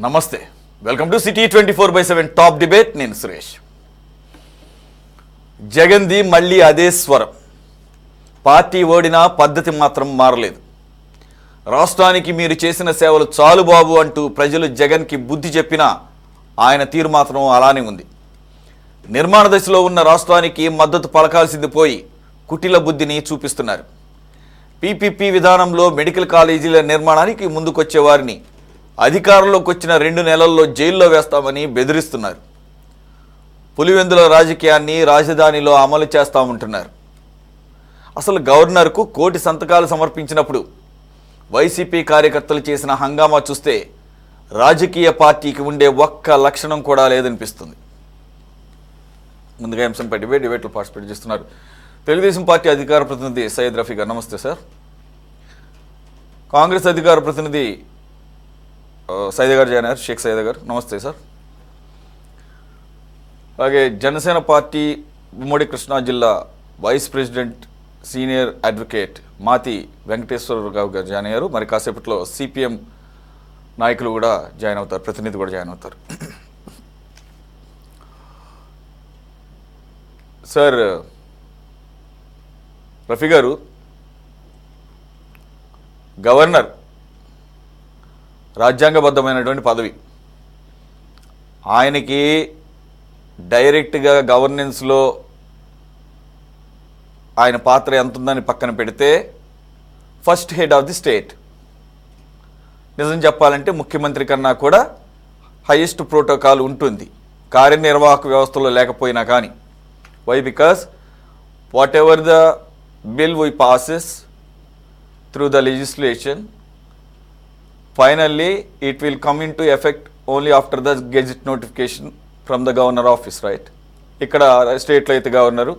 నమస్తే, welcome to city 24/7 top debate. నేను సురేష్. జగన్ది మళ్ళీ అదే స్వరం. పార్టీ ఓడినా పద్ధతి మాత్రం మారలేదు. రాష్ట్రానికి మీరు చేసిన సేవలు చాలు బాబు అంటూ ప్రజలు జగన్కి బుద్ధి చెప్పినా ఆయన తీరు మాత్రం అలానే ఉంది. నిర్మాణ దశలో ఉన్న రాష్ట్రానికి మద్దతు పలకాల్సింది పోయి కుటిల బుద్ధిని చూపిస్తున్నారు. పీపీపీ విధానంలో మెడికల్ కాలేజీల నిర్మాణానికి ముందుకొచ్చే వారిని అధికారంలోకి వచ్చిన 2 నెలల్లో జైల్లో వేస్తామని బెదిరిస్తున్నారు. పులివెందుల రాజకీయాన్ని రాజధానిలో అమలు చేస్తామంటున్నారు. అసలు గవర్నర్కు 1 కోటి సంతకాలు సమర్పించినప్పుడు వైసీపీ కార్యకర్తలు చేసిన హంగామా చూస్తే రాజకీయ పార్టీకి ఉండే ఒక్క లక్షణం కూడా లేదనిపిస్తుంది. ముందుగా అంశంపై డిబేట్లో పార్టిసిపేట్ చేస్తున్నారు తెలుగుదేశం పార్టీ అధికార ప్రతినిధి సయ్యద్ రఫీ గారు. నమస్తే సార్. కాంగ్రెస్ అధికార ప్రతినిధి సైద గారు జాయిన్ అయ్యారు, షేక్ సైద గారు. నమస్తే సార్. అలాగే జనసేన పార్టీ ఉమ్మడి కృష్ణా జిల్లా vice president senior advocate Mathi Venkateswara Rao గారు జాయిన్ అయ్యారు. మరి కాసేపట్లో సిపిఎం నాయకులు కూడా జాయిన్ అవుతారు, ప్రతినిధి కూడా జాయిన్ అవుతారు. సార్ రఫీ గారు, గవర్నర్ రాజ్యాంగబద్ధమైనటువంటి పదవి. ఆయనకి డైరెక్ట్గా గవర్నెన్స్లో ఆయన పాత్ర ఎంత ఉందని పక్కన పెడితే first head of the state. నిజం చెప్పాలంటే ముఖ్యమంత్రి కన్నా కూడా హైయెస్ట్ ప్రోటోకాల్ ఉంటుంది కార్యనిర్వాహక వ్యవస్థలో లేకపోయినా కానీ. Why? Because whatever the bill we passes through the legislation, finally it will come into effect only after the gazette notification from the governor office, right? ఇక్కడ స్టేట్లో అయితే గవర్నరు,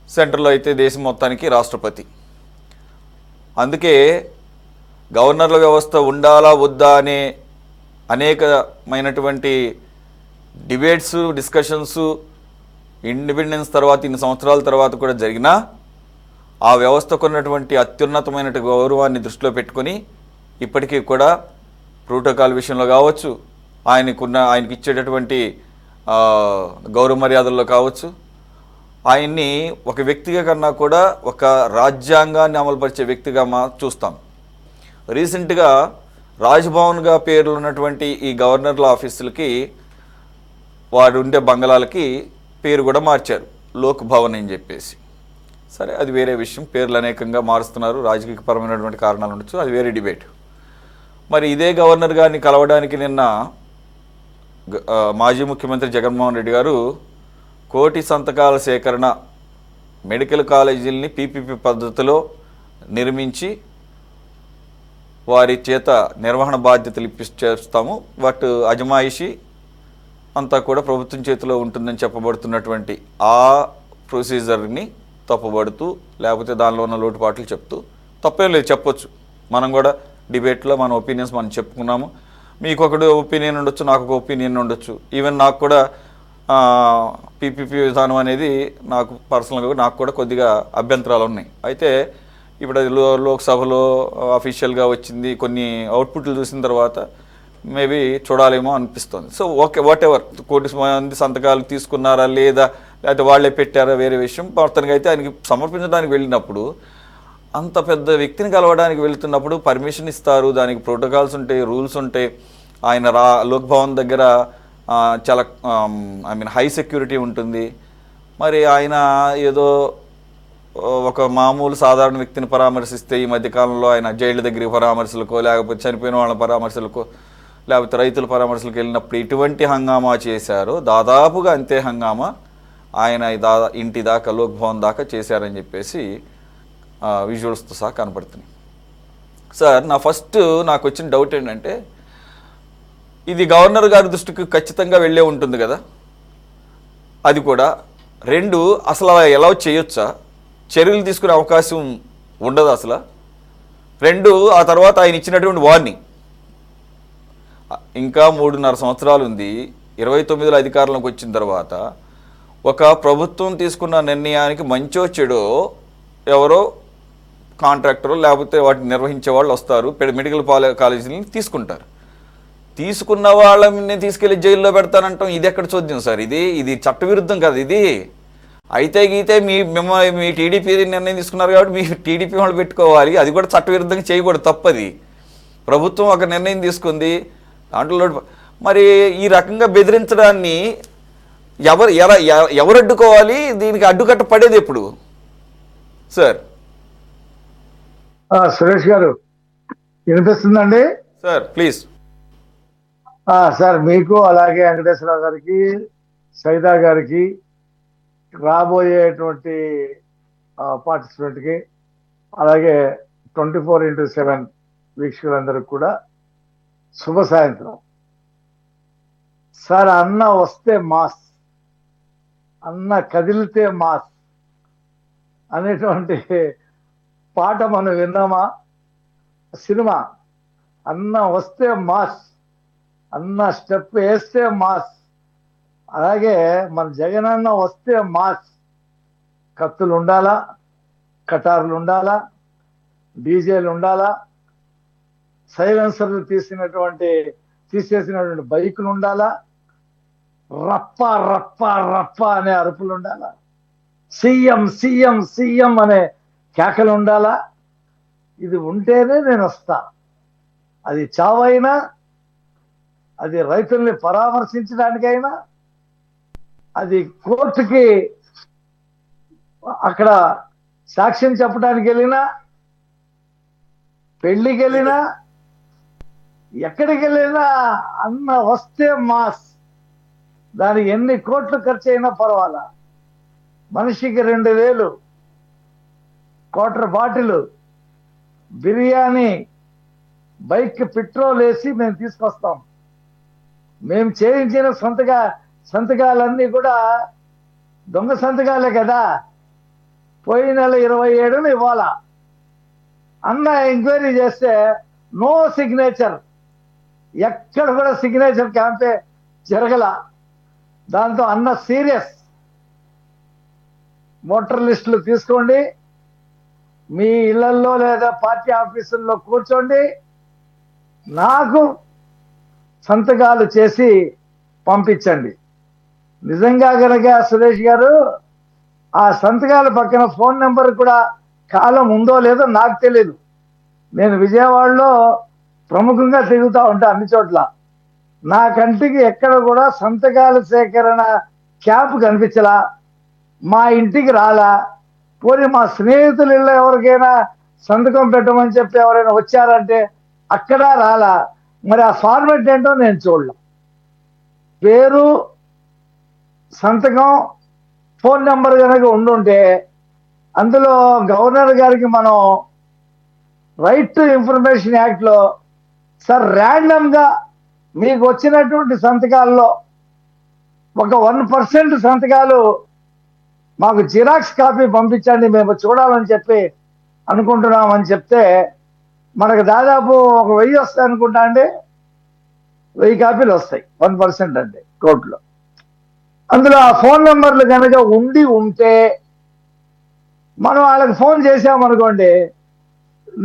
సెంట్రల్లో అయితే దేశం మొత్తానికి రాష్ట్రపతి. అందుకే గవర్నర్ల వ్యవస్థ ఉండాలా వద్దా అనే అనేకమైనటువంటి డిబేట్స్, డిస్కషన్స్ ఇండిపెండెన్స్ తర్వాత ఇన్ని సంవత్సరాల తర్వాత కూడా జరిగినా ఆ వ్యవస్థకు ఉన్నటువంటి అత్యున్నతమైన గౌరవాన్ని దృష్టిలో పెట్టుకొని ఇప్పటికీ కూడా ప్రోటోకాల్ విషయంలో కావచ్చు, ఆయనకి ఇచ్చేటటువంటి గౌరవ మర్యాదల్లో కావచ్చు, ఆయన్ని ఒక వ్యక్తిగా కన్నా కూడా ఒక రాజ్యాంగాన్ని అమలుపరిచే వ్యక్తిగా చూస్తాం. రీసెంట్గా రాజ్భవన్గా పేర్లు ఉన్నటువంటి ఈ గవర్నర్ల ఆఫీసులకి, వాడు ఉండే బంగళాలకి పేరు కూడా మార్చారు, లోక్ భవన్ అని చెప్పేసి. సరే, అది వేరే విషయం. పేర్లు అనేకంగా మారుస్తున్నారు, రాజకీయపరమైనటువంటి కారణాలు ఉండొచ్చు, అది వేరే డిబేట్. మరి ఇదే గవర్నర్ గారిని కలవడానికి నిన్న మాజీ ముఖ్యమంత్రి జగన్మోహన్ రెడ్డి గారు 1 కోటి సంతకాల సేకరణ మెడికల్ కాలేజీలని పీపీపీ పద్ధతిలో నిర్మించి వారి చేత నిర్వహణ బాధ్యతలు చేస్తాము, వాటి అజమాయిషీ అంతా కూడా ప్రభుత్వం చేతిలో ఉంటుందని చెప్పబడుతున్నటువంటి ఆ ప్రొసీజర్ని తప్పుబడుతూ, లేకపోతే దానిలో ఉన్న లోటుపాట్లు చెప్తూ, తప్పేం లేదు, చెప్పొచ్చు. మనం కూడా డిబేట్లో మన ఒపీనియన్స్ మనం చెప్పుకున్నాము. మీకు ఒకటి ఒపీనియన్ ఉండొచ్చు, నాకు ఒక ఒపీనియన్ ఉండొచ్చు. ఈవెన్ నాకు కూడా పీపీపీ విధానం అనేది నాకు పర్సనల్గా నాకు కూడా కొద్దిగా అభ్యంతరాలు ఉన్నాయి. అయితే ఇప్పుడు అది లోక్సభలో అఫీషియల్గా వచ్చింది, కొన్ని అవుట్పుట్లు చూసిన తర్వాత మేబీ చూడాలేమో అనిపిస్తుంది. సో ఓకే, వాట్ ఎవర్, 1 కోటి మంది సంతకాలు తీసుకున్నారా లేదా, లేకపోతే వాళ్ళే పెట్టారా వేరే విషయం. మొత్తానికి అయితే ఆయనకి సమర్పించడానికి వెళ్ళినప్పుడు, అంత పెద్ద వ్యక్తిని కలవడానికి వెళ్తున్నప్పుడు పర్మిషన్ ఇస్తారు, దానికి ప్రోటోకాల్స్ ఉంటాయి, రూల్స్ ఉంటాయి. ఆయన లోక్ భవన్ దగ్గర చాలా హై సెక్యూరిటీ ఉంటుంది. మరి ఆయన ఏదో ఒక మామూలు సాధారణ వ్యక్తిని పరామర్శిస్తే, ఈ మధ్యకాలంలో ఆయన జైళ్ళ దగ్గరికి పరామర్శలకో, లేకపోతే చనిపోయిన వాళ్ళ పరామర్శలకో, లేకపోతే రైతుల పరామర్శలకు వెళ్ళినప్పుడు ఎటువంటి హంగామా చేశారో దాదాపుగా అంతే హంగామా ఆయన ఇంటి దాకా, లోక్ భవన్ దాకా చేశారని చెప్పేసి విజువల్స్తో సహా కనపడుతున్నాయి. సార్, నాకు వచ్చిన డౌట్ ఏంటంటే, ఇది గవర్నర్ గారి దృష్టికి ఖచ్చితంగా వెళ్ళే ఉంటుంది కదా. అది కూడా 2 అసలు అలా ఎలా చేయొచ్చా? చర్యలు తీసుకునే అవకాశం ఉండదు అసలు. 2 ఆ తర్వాత ఆయన ఇచ్చినటువంటి వార్నింగ్, ఇంకా 3.5 సంవత్సరాలు ఉంది. 29లో అధికారంలోకి వచ్చిన తర్వాత ఒక ప్రభుత్వం తీసుకున్న నిర్ణయానికి మంచో చెడో ఎవరో కాంట్రాక్టర్ లేకపోతే వాటిని నిర్వహించే వాళ్ళు వస్తారు, మెడికల్ కాలేజీని తీసుకుంటారు. తీసుకున్న వాళ్ళని తీసుకెళ్లి జైల్లో పెడతానంటాం, ఇది ఎక్కడ చూద్దాం సార్? ఇది చట్టవిరుద్ధం కదా ఇది. అయితే గీతే మీ టీడీపీ నిర్ణయం తీసుకున్నారు కాబట్టి మీ టీడీపీ వాళ్ళు పెట్టుకోవాలి, అది కూడా చట్టవిరుద్ధంగా చేయకూడదు, తప్పది. ప్రభుత్వం ఒక నిర్ణయం తీసుకుంది, దాంట్లో మరి ఈ రకంగా బెదిరించడాన్ని ఎవరు అడ్డుకోవాలి? దీనికి అడ్డుకట్ట పడేది ఎప్పుడు సార్? సురేష్ గారు వినిపిస్తుందండి సార్? ప్లీజ్ సార్, మీకు అలాగే వెంకటేశ్వరరావు గారికి, సైదా గారికి, రాబోయేటువంటి పార్టిసిపెంట్కి, అలాగే 24x7 వీక్షకులందరికీ కూడా శుభ సాయంత్రం. సార్, అన్న వస్తే మాస్, అన్న కదిలితే మాస్ అనేటువంటి పాట మనం విన్నామా? సినిమా అన్న వస్తే మాస్, అన్న స్టెప్ వేస్తే మాస్. అలాగే మన జగనన్న వస్తే మాస్. కత్తులు ఉండాలా, కటార్లు ఉండాలా, డీజేలు ఉండాలా, సైలెన్సర్లు తీసేసినటువంటి బైకులు ఉండాలా, రప్ప రప్ప రప్ప అనే అరుపులు ఉండాలా, సీఎం సీఎం సీఎం అనే కేకలు ఉండాలా. ఇది ఉంటేనే నేను వస్తా. అది చావైనా, అది రైతుల్ని పరామర్శించడానికైనా, అది కోర్టుకి అక్కడ సాక్ష్యం చెప్పడానికి వెళ్ళినా, పెళ్లికి వెళ్ళినా, ఎక్కడికి వెళ్ళినా అన్న వస్తే మాస్. దానికి ఎన్ని కోట్లు ఖర్చు అయినా పర్వాలా. మనిషికి 2000, quarter bottle biryani, bike petrol వేసి మేము తీసుకొస్తాం. మేము చేయించిన సంతకాలన్నీ కూడా దొంగ సంతకాలే కదా. పోయిన నెల 27న ఇవ్వాలా. అన్న ఎంక్వైరీ చేస్తే నో సిగ్నేచర్, ఎక్కడ కూడా సిగ్నేచర్ క్యాంపే జరగల. దాంతో అన్న సీరియస్. మోటార్ లిస్టులు తీసుకోండి, మీ ఇళ్లలో లేదా పార్టీ ఆఫీసుల్లో కూర్చోండి, నాకు సంతకాలు చేసి పంపించండి. నిజంగా కనుక సురేష్ గారు ఆ సంతకాల పక్కన ఫోన్ నెంబర్ కూడా కాలం ఉందో లేదో నాకు తెలియదు. నేను విజయవాడలో ప్రముఖంగా తిరుగుతూ ఉంటా అన్ని చోట్ల. నా కంటికి ఎక్కడ కూడా సంతకాల సేకరణ క్యాంప్ కనిపించలా, మా ఇంటికి రాలా. పోనీ మా స్నేహితులు ఇళ్ళ ఎవరికైనా సంతకం పెట్టమని చెప్పి ఎవరైనా వచ్చారంటే అక్కడ రాలా. మరి ఆ ఫార్మెట్ ఏంటో నేను చూడలే. పేరు, సంతకం, ఫోన్ నెంబర్ కనుక ఉండుంటే అందులో గవర్నర్ గారికి మనం రైట్ టు ఇన్ఫర్మేషన్ యాక్ట్లో సార్ ర్యాండమ్గా మీకు వచ్చినటువంటి సంతకాల్లో ఒక 1% సంతకాలు మాకు జిరాక్స్ కాపీ పంపించండి, మేము చూడాలని చెప్పి అనుకుంటున్నామని చెప్తే మనకు దాదాపు ఒక 1000 వస్తాయి అనుకుంటా అండి. 1000 కాపీలు వస్తాయి 1% అంటే కోర్టులో. అందులో ఆ ఫోన్ నెంబర్లు కనుక ఉంటే మనం వాళ్ళకి ఫోన్ చేసామనుకోండి,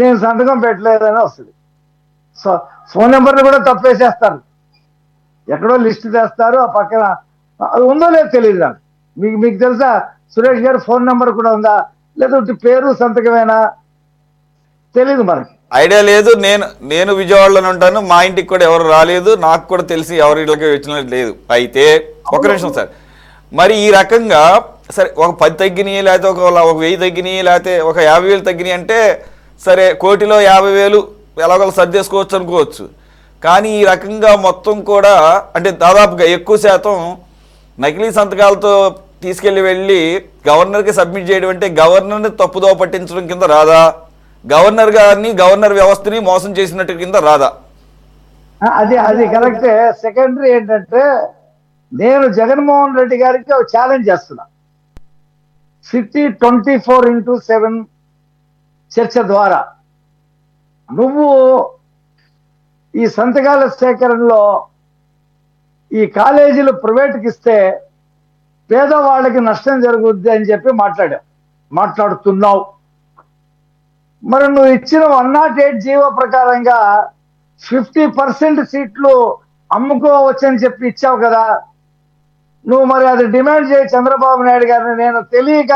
నేను సంతకం పెట్టలేదని వస్తుంది. సో ఫోన్ నెంబర్లు కూడా తప్పేసేస్తారు, ఎక్కడో లిస్ట్ తెస్తారు. ఆ పక్కన అది ఉందో లేదో తెలియదు నాకు. మీకు తెలుసా సురేష్ గారు ఫోన్ నెంబర్ కూడా ఉందా, లేదంటే పేరు సంతకమేనా తెలీదు మనకి. ఐడియా లేదు. నేను విజయవాడలోనే ఉంటాను, మా ఇంటికి కూడా ఎవరు రాలేదు, నాకు కూడా తెలిసి ఎవరి ఇళ్ళకి వచ్చినట్టు లేదు. అయితే ఒక నిమిషం సార్, మరి ఈ రకంగా సరే ఒక 10 తగ్గినాయి, లేకపోతే ఒక 1000 తగ్గినాయి, లేకపోతే ఒక 50,000 తగ్గినాయి అంటే సరే, కోటిలో 50,000 ఎలాగోలా సర్దేసుకోవచ్చు అనుకోవచ్చు. కానీ ఈ రకంగా మొత్తం కూడా అంటే దాదాపుగా ఎక్కువ శాతం నకిలీ సంతకాలతో వెళ్ళి గవర్నర్కి సబ్మిట్ చేయడం అంటే గవర్నర్ని తప్పుదోవ పట్టించడం కింద రాదా? గవర్నర్ గారిని, గవర్నర్ వ్యవస్థని మోసం చేసినట్టు కింద రాదా? అది కరెక్టే. సెకండరీ ఏంటంటే, నేను జగన్మోహన్ రెడ్డి గారికి ఒక ఛాలెంజ్ చేస్తున్నా. సిటీ 24x7 చర్చ ద్వారా నువ్వు ఈ సంతకాల సేకరణలో ఈ కాలేజీలు ప్రైవేట్కి ఇస్తే పేదవాళ్ళకి నష్టం జరుగుద్ది అని చెప్పి మాట్లాడుతున్నావు. మరి నువ్వు ఇచ్చిన 108 జీవో ప్రకారంగా 50% సీట్లు అమ్ముకోవచ్చని చెప్పి ఇచ్చావు కదా, నువ్వు మరి అది డిమాండ్ చేయి చంద్రబాబు నాయుడు గారిని. నేను తెలియక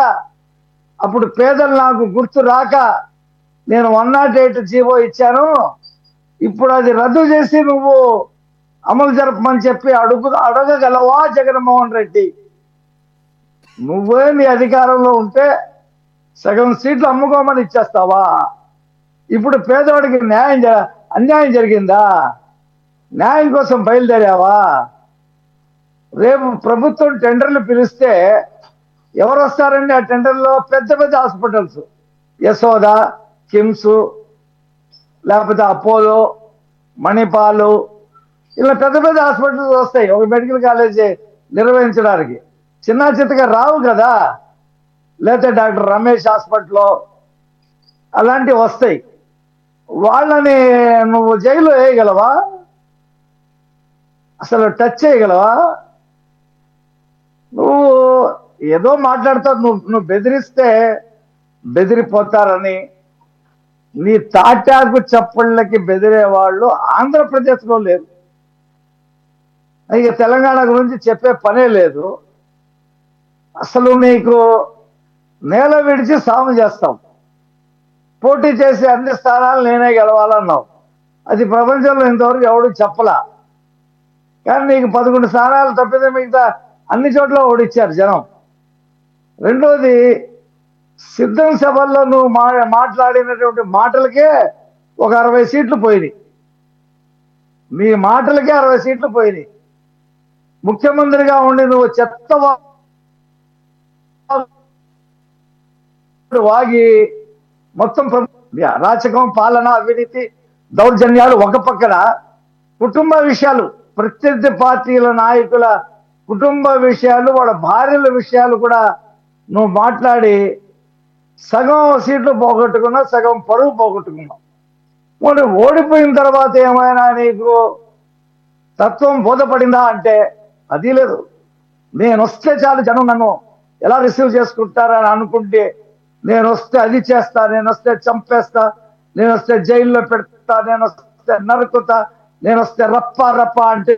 అప్పుడు పేదలు నాకు గుర్తు రాక నేను 108 జీవో ఇచ్చాను, ఇప్పుడు అది రద్దు చేసి నువ్వు అమలు జరపమని చెప్పి అడగగలవా జగన్మోహన్ రెడ్డి? నువ్వే నీ అధికారంలో ఉంటే సగం సీట్లు అమ్ముకోమని ఇచ్చేస్తావా? ఇప్పుడు పేదవాడికి అన్యాయం జరిగిందా? న్యాయం కోసం బయలుదేరావా? రేపు ప్రభుత్వం టెండర్లు పిలిస్తే ఎవరు వస్తారండి ఆ టెండర్లో? పెద్ద పెద్ద హాస్పిటల్స్, యశోద, కిమ్స్, లేకపోతే అపోలో, మణిపాలు, ఇలా పెద్ద పెద్ద హాస్పిటల్స్ వస్తాయి ఒక మెడికల్ కాలేజీ నిర్వహించడానికి. చిన్న చిత్తగా రావు కదా. లేకపోతే డాక్టర్ రమేష్ హాస్పిటల్లో అలాంటివి వస్తాయి. వాళ్ళని నువ్వు జైలు వేయగలవా? అసలు టచ్ చేయగలవా? నువ్వు ఏదో మాట్లాడతావు. నువ్వు బెదిరిస్తే బెదిరిపోతారని, నీ తాటాకు చప్పళ్ళకి బెదిరే వాళ్ళు ఆంధ్రప్రదేశ్లో లేరు. ఇక తెలంగాణ గురించి చెప్పే పనే లేదు. అసలు నీకు నేల విడిచి సాము చేస్తాం. పోటీ చేసి అన్ని స్థానాలు నేనే గెలవాలన్నావు. అది ప్రపంచంలో ఇంతవరకు ఎవడు చెప్పలా. కానీ నీకు 11 స్థానాలు తప్పితే మిగతా అన్ని చోట్ల ఓడిచ్చారు జనం. రెండోది, సిద్ధం సభల్లో నువ్వు మాట్లాడినటువంటి మాటలకే ఒక 60 సీట్లు పోయినాయి. నీ మాటలకే 60 సీట్లు పోయినాయి. ముఖ్యమంత్రిగా ఉండి నువ్వు చెత్త వాగి మొత్తం రాచకం, పాలన, అవినీతి, దౌర్జన్యాలు ఒక పక్కన, కుటుంబ విషయాలు, ప్రత్యర్థి పార్టీల నాయకుల కుటుంబ విషయాలు, వాళ్ళ భార్యల విషయాలు కూడా నువ్వు మాట్లాడి సగం సీట్లు పోగొట్టుకున్నావు, సగం పరువు పోగొట్టుకున్నావు. మరి ఓడిపోయిన తర్వాత ఏమైనా నీకు తత్వం బోధపడిందా అంటే అది లేదు. నేను వస్తే చాలు జనం నన్ను ఎలా రిసీవ్ చేసుకుంటారని అనుకుంటే, నేను వస్తే అది చేస్తా, నేను వస్తే చంపేస్తా, నేను వస్తే జైల్లో పెడతా, నేను వస్తే నరుకుతా, నేను వస్తే రప్ప రప్ప అంటే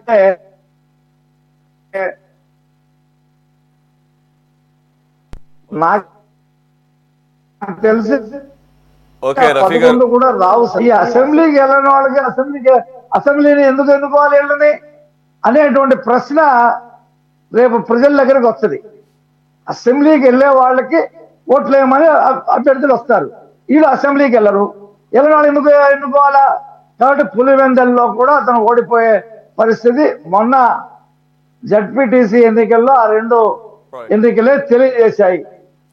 నాకు తెలిసి కూడా రావు. ఈ అసెంబ్లీకి వెళ్ళని వాళ్ళకి అసెంబ్లీని ఎందుకు ఎన్నుకోవాలి వీళ్ళని అనేటువంటి ప్రశ్న రేపు ప్రజల దగ్గరకు వస్తుంది. అసెంబ్లీకి వెళ్ళే వాళ్ళకి ఓట్లు వేయమని అభ్యర్థులు వస్తారు, వీళ్ళు అసెంబ్లీకి వెళ్ళరు. వెళ్ళిన వాళ్ళు ఎందుకు ఎన్నుకోవాలా? కాబట్టి పులివెందల్లో కూడా అతను ఓడిపోయే పరిస్థితి మొన్న జడ్పీటీసీ ఎన్నికల్లో ఆ 2 ఎన్నికలే తెలియజేశాయి.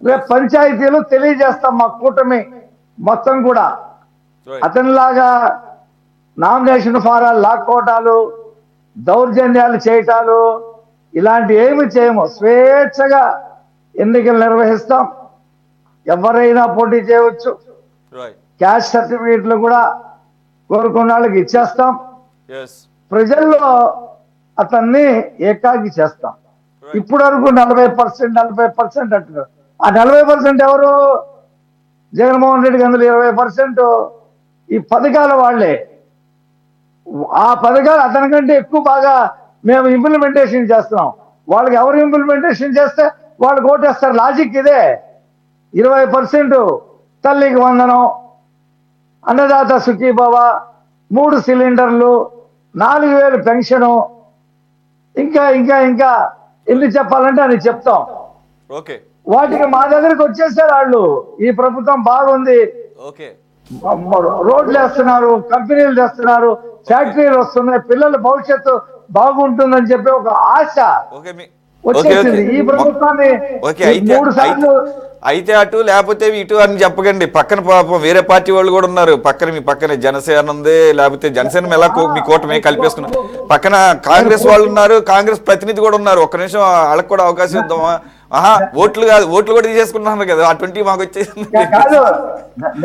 రేపు పంచాయతీలు తెలియజేస్తాం. మా కూటమి మొత్తం కూడా అతనిలాగా నామినేషన్ ఫారాలు లాక్కోవటాలు, దౌర్జన్యాలు చేయటాలు ఇలాంటి ఏమి చేయము. స్వేచ్ఛగా ఎన్నికలు నిర్వహిస్తాం. ఎవరైనా పోటీ చేయవచ్చు. క్యాష్ సర్టిఫికేట్లు కూడా కోరుకున్న వాళ్ళకి ఇచ్చేస్తాం. ప్రజల్లో అతన్ని ఏకాకి చేస్తాం. ఇప్పుడు వరకు 40% అంటున్నారు. ఆ 40% ఎవరు? జగన్మోహన్ రెడ్డికి అందులో 20% ఈ పథకాల వాళ్లే. ఆ పథకాలు అతనికంటే ఎక్కువ బాగా మేము ఇంప్లిమెంటేషన్ చేస్తున్నాం. వాళ్ళకి ఎవరు ఇంప్లిమెంటేషన్ చేస్తే వాళ్ళు ఓటేస్తారు. లాజిక్ ఇదే. 20% తల్లికి వందనం, అన్నదాత సుఖీభవ, 3 సిలిండర్లు, 4000 పెన్షను, ఇంకా ఇంకా ఇంకా ఎన్ని చెప్పాలంటే అని చెప్తాం. వాటికి మా దగ్గరికి వచ్చేసారు వాళ్ళు. ఈ ప్రభుత్వం బాగుంది, రోడ్లు వేస్తున్నారు, కంపెనీలు తెస్తున్నారు, ఫ్యాక్టరీలు వస్తున్నాయి, పిల్లల భవిష్యత్తు బాగుంటుందని చెప్పి ఒక ఆశ వచ్చేసింది. ఈ ప్రభుత్వాన్ని 3 సార్లు అయితే అటు లేకపోతే ఇటు అని చెప్పకండి. పక్కన పాపం వేరే పార్టీ వాళ్ళు కూడా ఉన్నారు. మీ పక్కన జనసేన ఉంది, లేకపోతే జనసేన ఎలా మీ కూటమి కలిపేస్తున్నారు. పక్కన కాంగ్రెస్ వాళ్ళు ఉన్నారు, కాంగ్రెస్ ప్రతినిధి కూడా ఉన్నారు. ఒక్క నిమిషం వాళ్ళకి కూడా అవకాశం ఇద్దామా? ఓట్లు కాదు, ఓట్లు కూడా తీసేసుకుంటున్నారు కదా. అటువంటి మాకు వచ్చేసింది.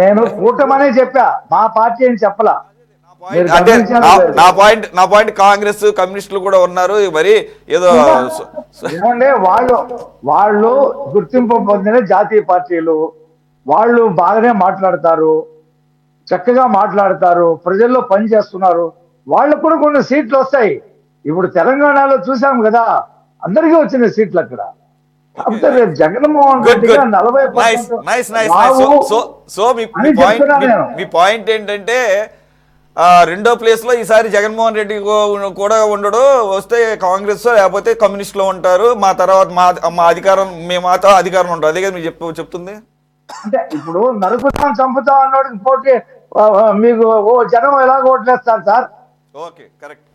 నేను కూటమనే చెప్పా, మా పార్టీ అని చెప్పలా. అంటే నా పాయింట్ కాంగ్రెస్ కమ్యూనిస్టులు కూడా ఉన్నారు. మరి ఏదో వాళ్ళు గుర్తింపు పొందిన జాతీయ పార్టీలు, వాళ్ళు బాగానే మాట్లాడతారు. చక్కగా మాట్లాడతారు, ప్రజల్లో పని చేస్తున్నారు, వాళ్ళకు కూడా కొన్ని సీట్లు వస్తాయి. ఇప్పుడు తెలంగాణలో చూసాం కదా, అందరికీ వచ్చిన సీట్లు అక్కడ. కాకపోతే రేపు జగన్మోహన్ గుడ్ రెడ్డిగా గుడ్ 40% నైస్ నైస్ నైస్ రావు సో మీ అని చెప్తున్నా నేను. మీ పాయింట్ ఏంటంటే రెండో ప్లేస్లో ఈసారి జగన్మోహన్ రెడ్డి కూడా ఉండడు, వస్తే కాంగ్రెస్ లేకపోతే కమ్యూనిస్టులో ఉంటారు, మా తర్వాత మా అధికారం మాతో అధికారం ఉంటారు. అదే కదా మీరు చెప్తుంది. అంటే ఇప్పుడు నరుకుతాం చంపుతాం అన్నోడికి పోటీ మీకు జనం ఎలాగ ఓట్లేస్తారు సార్? Okay, correct.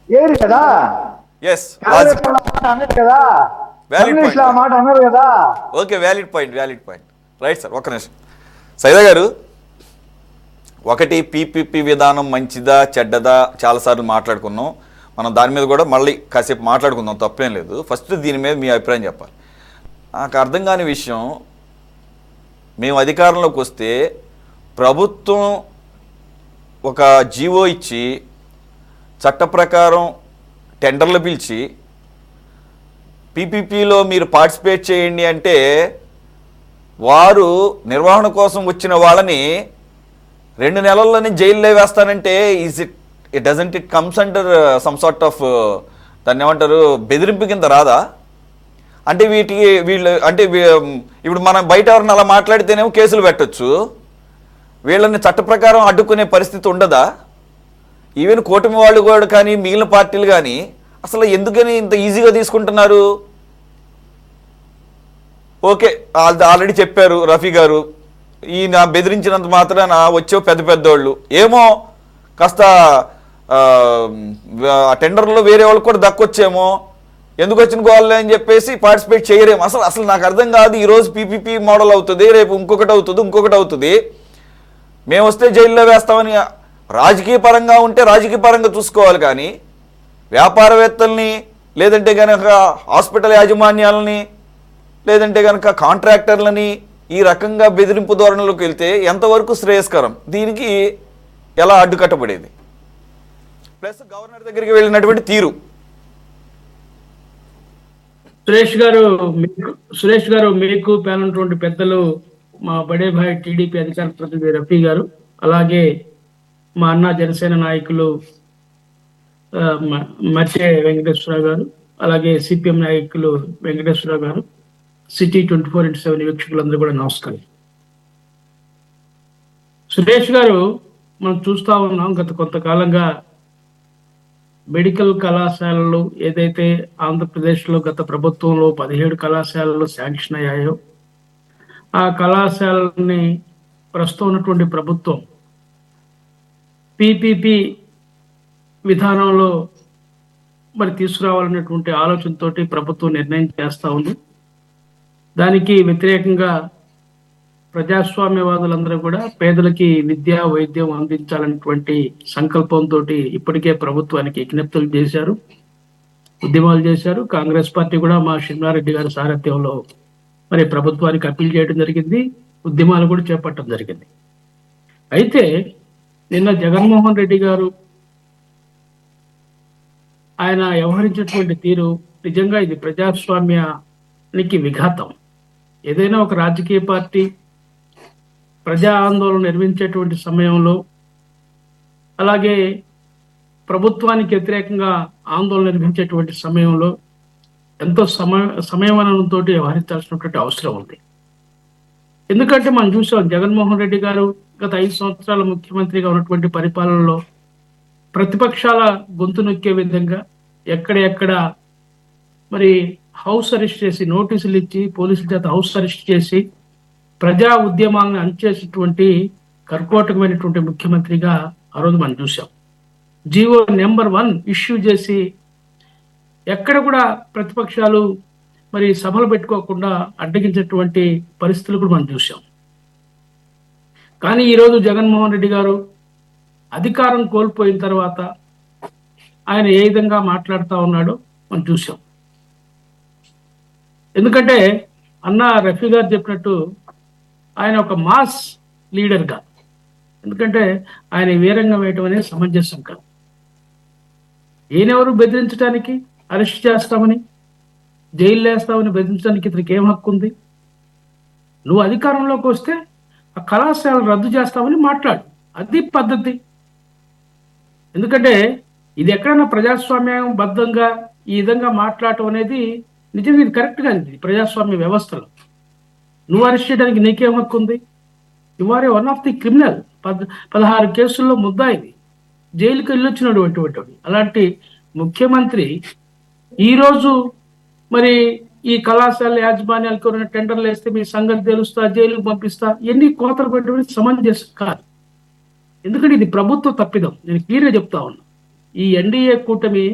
ఏది కదా, ఎస్, కాంగ్రెస్ వాళ్ళ మాట అన్నారు కదా, కమ్యూనిస్టులు ఆ మాట అన్నారు కదా. Okay, valid point right sir. ఒక్క నిమిషం సైదా గారు, ఒకటి పీపీపీ విధానం మంచిదా చెడ్డదా చాలాసార్లు మాట్లాడుకున్నాం మనం, దాని మీద కూడా మళ్ళీ కాసేపు మాట్లాడుకుందాం, తప్పేం లేదు. ఫస్ట్ దీని మీద మీ అభిప్రాయం చెప్పాలి. నాకు అర్థం కాని విషయం, మేము అధికారంలోకి వస్తే ప్రభుత్వం ఒక జీవో ఇచ్చి చట్ట ప్రకారం టెండర్లు పిలిచి పీపీపీలో మీరు పార్టిసిపేట్ చేయండి అంటే, వారు నిర్వహణ కోసం వచ్చిన వాళ్ళని 2 నెలల్లోనే జైల్లో వేస్తానంటే it comes under some sort of దాన్ని ఏమంటారు, బెదిరింపు కింద రాదా? అంటే వీళ్ళు అంటే ఇప్పుడు మనం బయట ఎవరిని అలా మాట్లాడితేనేమో కేసులు పెట్టచ్చు, వీళ్ళని చట్ట ప్రకారం అడ్డుకునే పరిస్థితి ఉండదా? ఈవెన్ కూటమి వాళ్ళు కూడా కానీ మిగిలిన పార్టీలు కానీ అసలు ఎందుకని ఇంత ఈజీగా తీసుకుంటున్నారు? ఓకే, ఆల్రెడీ చెప్పారు రఫీ గారు, ఈయన బెదిరించినంత మాత్రాన వచ్చే పెద్దోళ్ళు ఏమో కాస్త టెండర్లో వేరే వాళ్ళకి కూడా దక్కొచ్చేమో, ఎందుకు వచ్చిన గోళ్ళు అని చెప్పేసి పార్టిసిపేట్ చేయరేమో. అసలు నాకు అర్థం కాదు. ఈరోజు పీపీపీ మోడల్ అవుతుంది, రేపు ఇంకొకటి అవుతుంది. మేము వస్తే జైల్లో వేస్తామని రాజకీయ పరంగా ఉంటే రాజకీయ పరంగా చూసుకోవాలి, కానీ వ్యాపారవేత్తల్ని, లేదంటే కనుక హాస్పిటల్ యాజమాన్యాలని, లేదంటే కనుక కాంట్రాక్టర్లని ఈ రకంగా బెదిరింపు ధోరణిలోకి వెళ్తే ఎంతవరకు శ్రేయస్కరం? దీనికి ఎలా అడ్డుకట్టబడేది? ప్లస్ గవర్నర్ దగ్గరికి వెళ్ళినటువంటి తీరు. సురేష్ గారు మీకు పేనటువంటి పెద్దలు, మా బడే భాయ్ టీడీపీ అధికార ప్రతినిధి రఫీ గారు, అలాగే మా అన్న జనసేన నాయకులు మర్చె వెంకటేశ్వరరావు గారు, అలాగే సిపిఎం నాయకులు వెంకటేశ్వరరావు గారు, సిటీ 24/7 వీక్షకులందరూ కూడా నమస్కారం. సురేష్ గారు, మనం చూస్తా ఉన్నాం గత కొంతకాలంగా మెడికల్ కళాశాలలు ఏదైతే ఆంధ్రప్రదేశ్లో గత ప్రభుత్వంలో 17 కళాశాలలు శాంక్షన్ అయ్యాయో, ఆ కళాశాలని ప్రస్తుతం ఉన్నటువంటి ప్రభుత్వం పీపీపీ విధానంలో మరి తీసుకురావాలనేటువంటి ఆలోచనతోటి ప్రభుత్వం నిర్ణయం చేస్తూ ఉంది. దానికి వ్యతిరేకంగా ప్రజాస్వామ్యవాదులందరూ కూడా పేదలకి విద్య వైద్యం అందించాలనేటువంటి సంకల్పంతో ఇప్పటికే ప్రభుత్వానికి విజ్ఞప్తులు చేశారు, ఉద్యమాలు చేశారు. కాంగ్రెస్ పార్టీ కూడా మా షిమ్లారెడ్డి గారి సారథ్యంలో మరి ప్రభుత్వానికి అప్పీల్ చేయడం జరిగింది, ఉద్యమాలు కూడా చేపట్టడం జరిగింది. అయితే నిన్న జగన్మోహన్ రెడ్డి గారు ఆయన వ్యవహరించినటువంటి తీరు నిజంగా ఇది ప్రజాస్వామ్యానికి విఘాతం. ఏదైనా ఒక రాజకీయ పార్టీ ప్రజా ఆందోళన నిర్వహించేటువంటి సమయంలో, అలాగే ప్రభుత్వానికి వ్యతిరేకంగా ఆందోళన నిర్వహించేటువంటి సమయంలో ఎంతో సంయమనంతో వ్యవహరించాల్సినటువంటి అవసరం ఉంది. ఎందుకంటే మనం చూసాం, జగన్మోహన్ రెడ్డి గారు గత 5 సంవత్సరాల ముఖ్యమంత్రిగా ఉన్నటువంటి పరిపాలనలో ప్రతిపక్షాల గొంతు నొక్కే విధంగా ఎక్కడెక్కడ మరి హౌస్ అరెస్ట్ చేసి, నోటీసులు ఇచ్చి పోలీసుల చేత హౌస్ అరెస్ట్ చేసి ప్రజా ఉద్యమాలను అణచేసేటువంటి కర్కోటకమైనటువంటి ముఖ్యమంత్రిగా ఆ రోజు మనం చూసాం. జీవో నెంబర్ 1 ఇష్యూ చేసి ఎక్కడ కూడా ప్రతిపక్షాలు మరి సభలు పెట్టుకోకుండా అడ్డగించేటువంటి పరిస్థితులు కూడా మనం చూసాం. కానీ ఈరోజు జగన్మోహన్ రెడ్డి గారు అధికారం కోల్పోయిన తర్వాత ఆయన ఏ విధంగా మాట్లాడుతూ ఉన్నాడో మనం చూసాం. ఎందుకంటే అన్న రఫీ గారు చెప్పినట్టు ఆయన ఒక మాస్ లీడర్గా, ఎందుకంటే ఆయన వీరంగం వేయటం అనేది సమంజసం కాదు. ఈయనెవరు బెదిరించడానికి, అరెస్ట్ చేస్తామని, జైలు వేస్తామని బెదిరించడానికి ఇతనికి ఏం హక్కు ఉంది? నువ్వు అధికారంలోకి వస్తే ఆ కళాశాలను రద్దు చేస్తామని మాట్లాడు, అది పద్ధతి. ఎందుకంటే ఇది ఎక్కడైనా ప్రజాస్వామ్యం బద్ధంగా ఈ విధంగా మాట్లాడటం అనేది నిజంగా ఇది కరెక్ట్ గా ఇది ప్రజాస్వామ్య వ్యవస్థలో. నువ్వు అరెస్ట్ చేయడానికి నీకేం హక్కు ఉంది? You are one of the criminal. 16 కేసుల్లో ముద్దాయిది, జైలుకి వెళ్ళొచ్చినటువంటి వాడు. అలాంటి ముఖ్యమంత్రి ఈరోజు మరి ఈ కళాశాల యాజమాన్యాలకు ఎవరైనా టెండర్లు వేస్తే మీ సంగతి తెలుస్తా, జైలుకు పంపిస్తా, ఎన్ని కోతలు పెట్టడం సమంజసం కాదు. ఎందుకంటే ఇది ప్రభుత్వ తప్పిదం. నేను క్లియర్గా చెప్తా ఉన్నా. ఈ ఎన్డీఏ కూటమి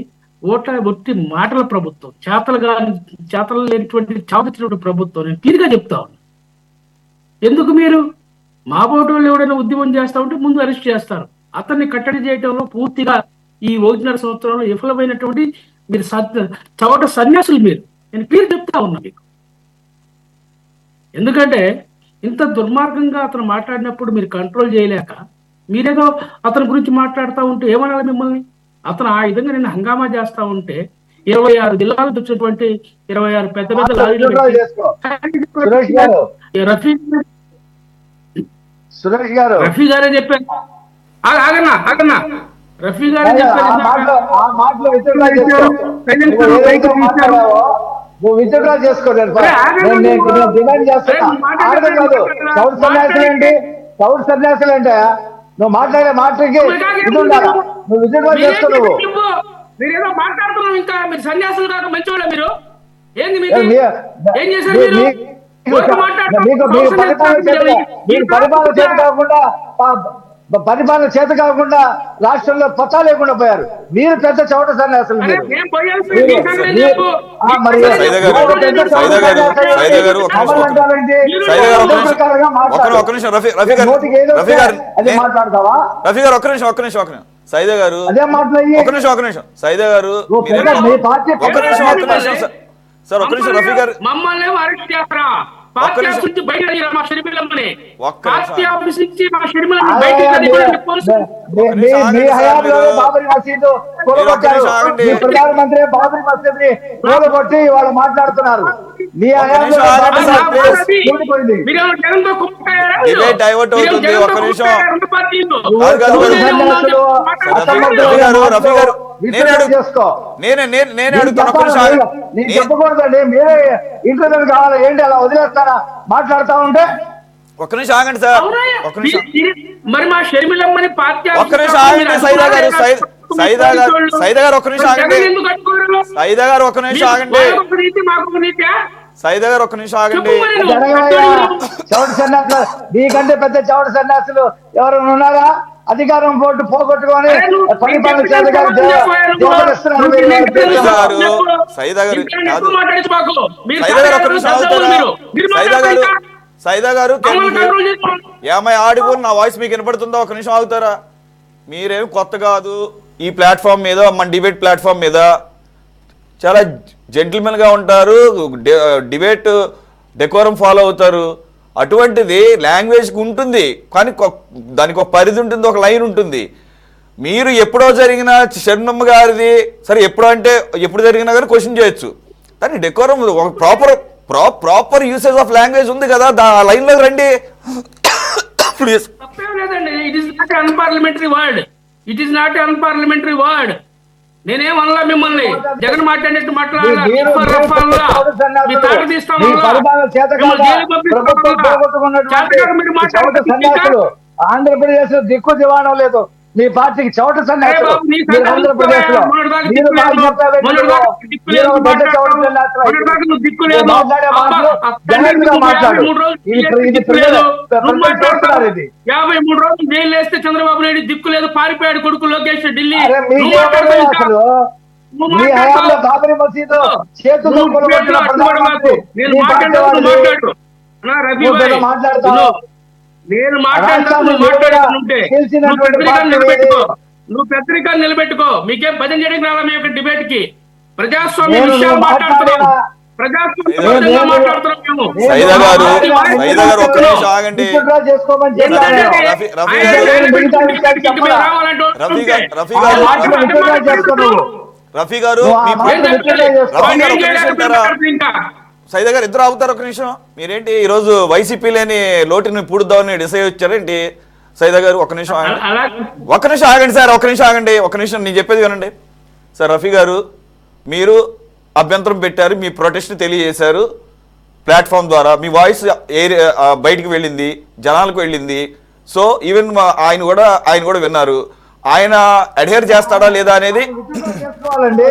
ఒట్టి మాటల ప్రభుత్వం, చేతలు లేనిటువంటి చావుతున్నటువంటి ప్రభుత్వం. నేను క్లియర్గా చెప్తా ఉన్నా. ఎందుకు మీరు మా బోటోళ్ళు ఎవడైనా ఉద్యమం చేస్తా ఉంటే ముందు అరెస్ట్ చేస్తారు. అతన్ని కట్టడి చేయడంలో పూర్తిగా ఈ 1.5 సంవత్సరంలో విఫలమైనటువంటి మీరు చవట సన్యాసులు మీరు. నేను క్లియర్ చెప్తా ఉన్నా మీకు. ఎందుకంటే ఇంత దుర్మార్గంగా అతను మాట్లాడినప్పుడు మీరు కంట్రోల్ చేయలేక మీరేదో అతని గురించి మాట్లాడుతూ ఉంటే ఏమనాలి మిమ్మల్ని? అతను ఆ విధంగా నేను హంగామా చేస్తా ఉంటే 26 జిల్లాలకు వచ్చినటువంటి 26 పెద్ద పెద్ద లారీలు రఫీ గారే చెప్పారు. ఆగన్నా రఫీ గారే చెప్పారు. నువ్వు విత్డ్రా చేసుకోలేదు. డిమాండ్ సౌత్ సన్యాసులు అంటే నువ్వు మాట్లాడే మాటకి ఇది ఉండాలా? నువ్వు విత్డ్రా చేసుకో. నువ్వు మీరేదో మాట్లాడుతున్నావు. ఇంకా మీరు సన్యాసులు కాక మంచివాళ్ళ మీరు? ఏంది ఏం చేశారు మీరు? పరిపాలన చేత కాకుండా రాష్ట్రంలో పతా లేకుండా పోయారు. మీరు పెద్ద చోట సన్యాసులు. మాట్లాడతావా? రఫీ గారు ఒక్క నిమిషం సైదా గారు అదే మాట్లాడి సైదా గారు సార్ ఒక్క నిమిషం. రఫీ గారు మమ్మల్ని అరెస్ట్ చేస్తారా? ప్రధానమంత్రి బాబరీ మసీద్ని కూలగొట్టి వాళ్ళు మాట్లాడుతున్నారు. మీ డైవర్ట్ అవుతుంది. ఒక్క నిమిషం నేనే చెప్పకూడదండి. మీరే ఇంటర్వ్యూ కావాలి ఏంటి అలా వదిలేస్తారా మాట్లాడుతా ఉంటే? ఒక్క నిమిషం ఆగండి సార్. మరి మా షర్మిలమ్మని ఒక్క నిమిషం ఆగండి సైదా గారు. సైదా గారు ఒక్క నిమిషం ఆగండి. సైదా గారు ఒక్క నిమిషం ఆగండి. సైదా గారు ఒక్క నిమిషం ఆగండి. చౌట సన్యాసులు నీకంటే పెద్ద చౌట సన్యాసులు ఎవరైనా ఉన్నారా? అధికారం పోటు పోగొట్టుకొని పరిపాలన సైదా గారు ఏమై ఆడిపోయి నా వాయిస్ మీకు వినపడుతుందా? ఒక నిమిషం ఆగుతారా? మీరేమి కొత్త కాదు ఈ ప్లాట్ఫామ్ మీద, మన డిబేట్ ప్లాట్ఫామ్ మీద చాలా జెంటిల్మెన్ గా ఉంటారు. డిబేట్ డెకోరం ఫాలో అవుతారు. అటువంటిది లాంగ్వేజ్కి ఉంటుంది, కానీ దానికి ఒక పరిధి ఉంటుంది, ఒక లైన్ ఉంటుంది. మీరు ఎప్పుడో జరిగిన షర్మిలమ్మ గారిది సరే, ఎప్పుడో అంటే ఎప్పుడు జరిగినా కానీ క్వశ్చన్ చేయొచ్చు. కానీ డెకోరం ఒక ప్రాపర్ యూసేజ్ ఆఫ్ లాంగ్వేజ్ ఉంది కదా, ఆ లైన్లో రండి ప్లీజ్. Unparliamentary word. నేనేం అనలా మిమ్మల్ని. జగన్ మాట్లాడినట్టు ఆంధ్రప్రదేశ్ దిక్కు దివాణం లేదు. మీ పార్టీకి చౌట సన్యాసులు ఆంధ్రప్రదేశ్ లో మాట్లాడు. 53 రోజులు జైలు వేస్తే చంద్రబాబు నాయుడు దిక్కు లేదు, పారిపోయాడు కొడుకు లోకేష్ ఢిల్లీ. మీ హయాంలో బాబరీ మసీదు చేతుల్లో మాట్లాడతావు. నేను నువ్వు పత్రికలు నిలబెట్టుకో. మీకేం భజన చేయడానికి రాలా మీ యొక్క డిబేట్ కి? ప్రజాస్వామ్య విషయాలు మాట్లాడుతున్నాం. రఫీ గారు సైదా గారు ఇద్దరు ఆగుతారు ఒక నిమిషం. మీరేంటి ఈరోజు వైసీపీ లేని లోటుని పూడుద్దామని డిసైడ్ వచ్చారేంటి? సైదా గారు ఒక నిమిషం ఆగండి. అలా ఒక్క నిమిషం ఆగండి సార్, ఒక నిమిషం ఆగండి, ఒక నిమిషం నేను చెప్పేది వినండి సార్. రఫీ గారు, మీరు అభ్యంతరం పెట్టారు, మీ ప్రొటెస్ట్ తెలియజేశారు ప్లాట్ఫామ్ ద్వారా, మీ వాయిస్ బయటికి వెళ్ళింది, జనాలకు వెళ్ళింది. సో ఈవెన్ ఆయన కూడా విన్నారు. ఆయన అడ్హేర్ చేస్తాడా లేదా అనేది చేసుకోవాలండి.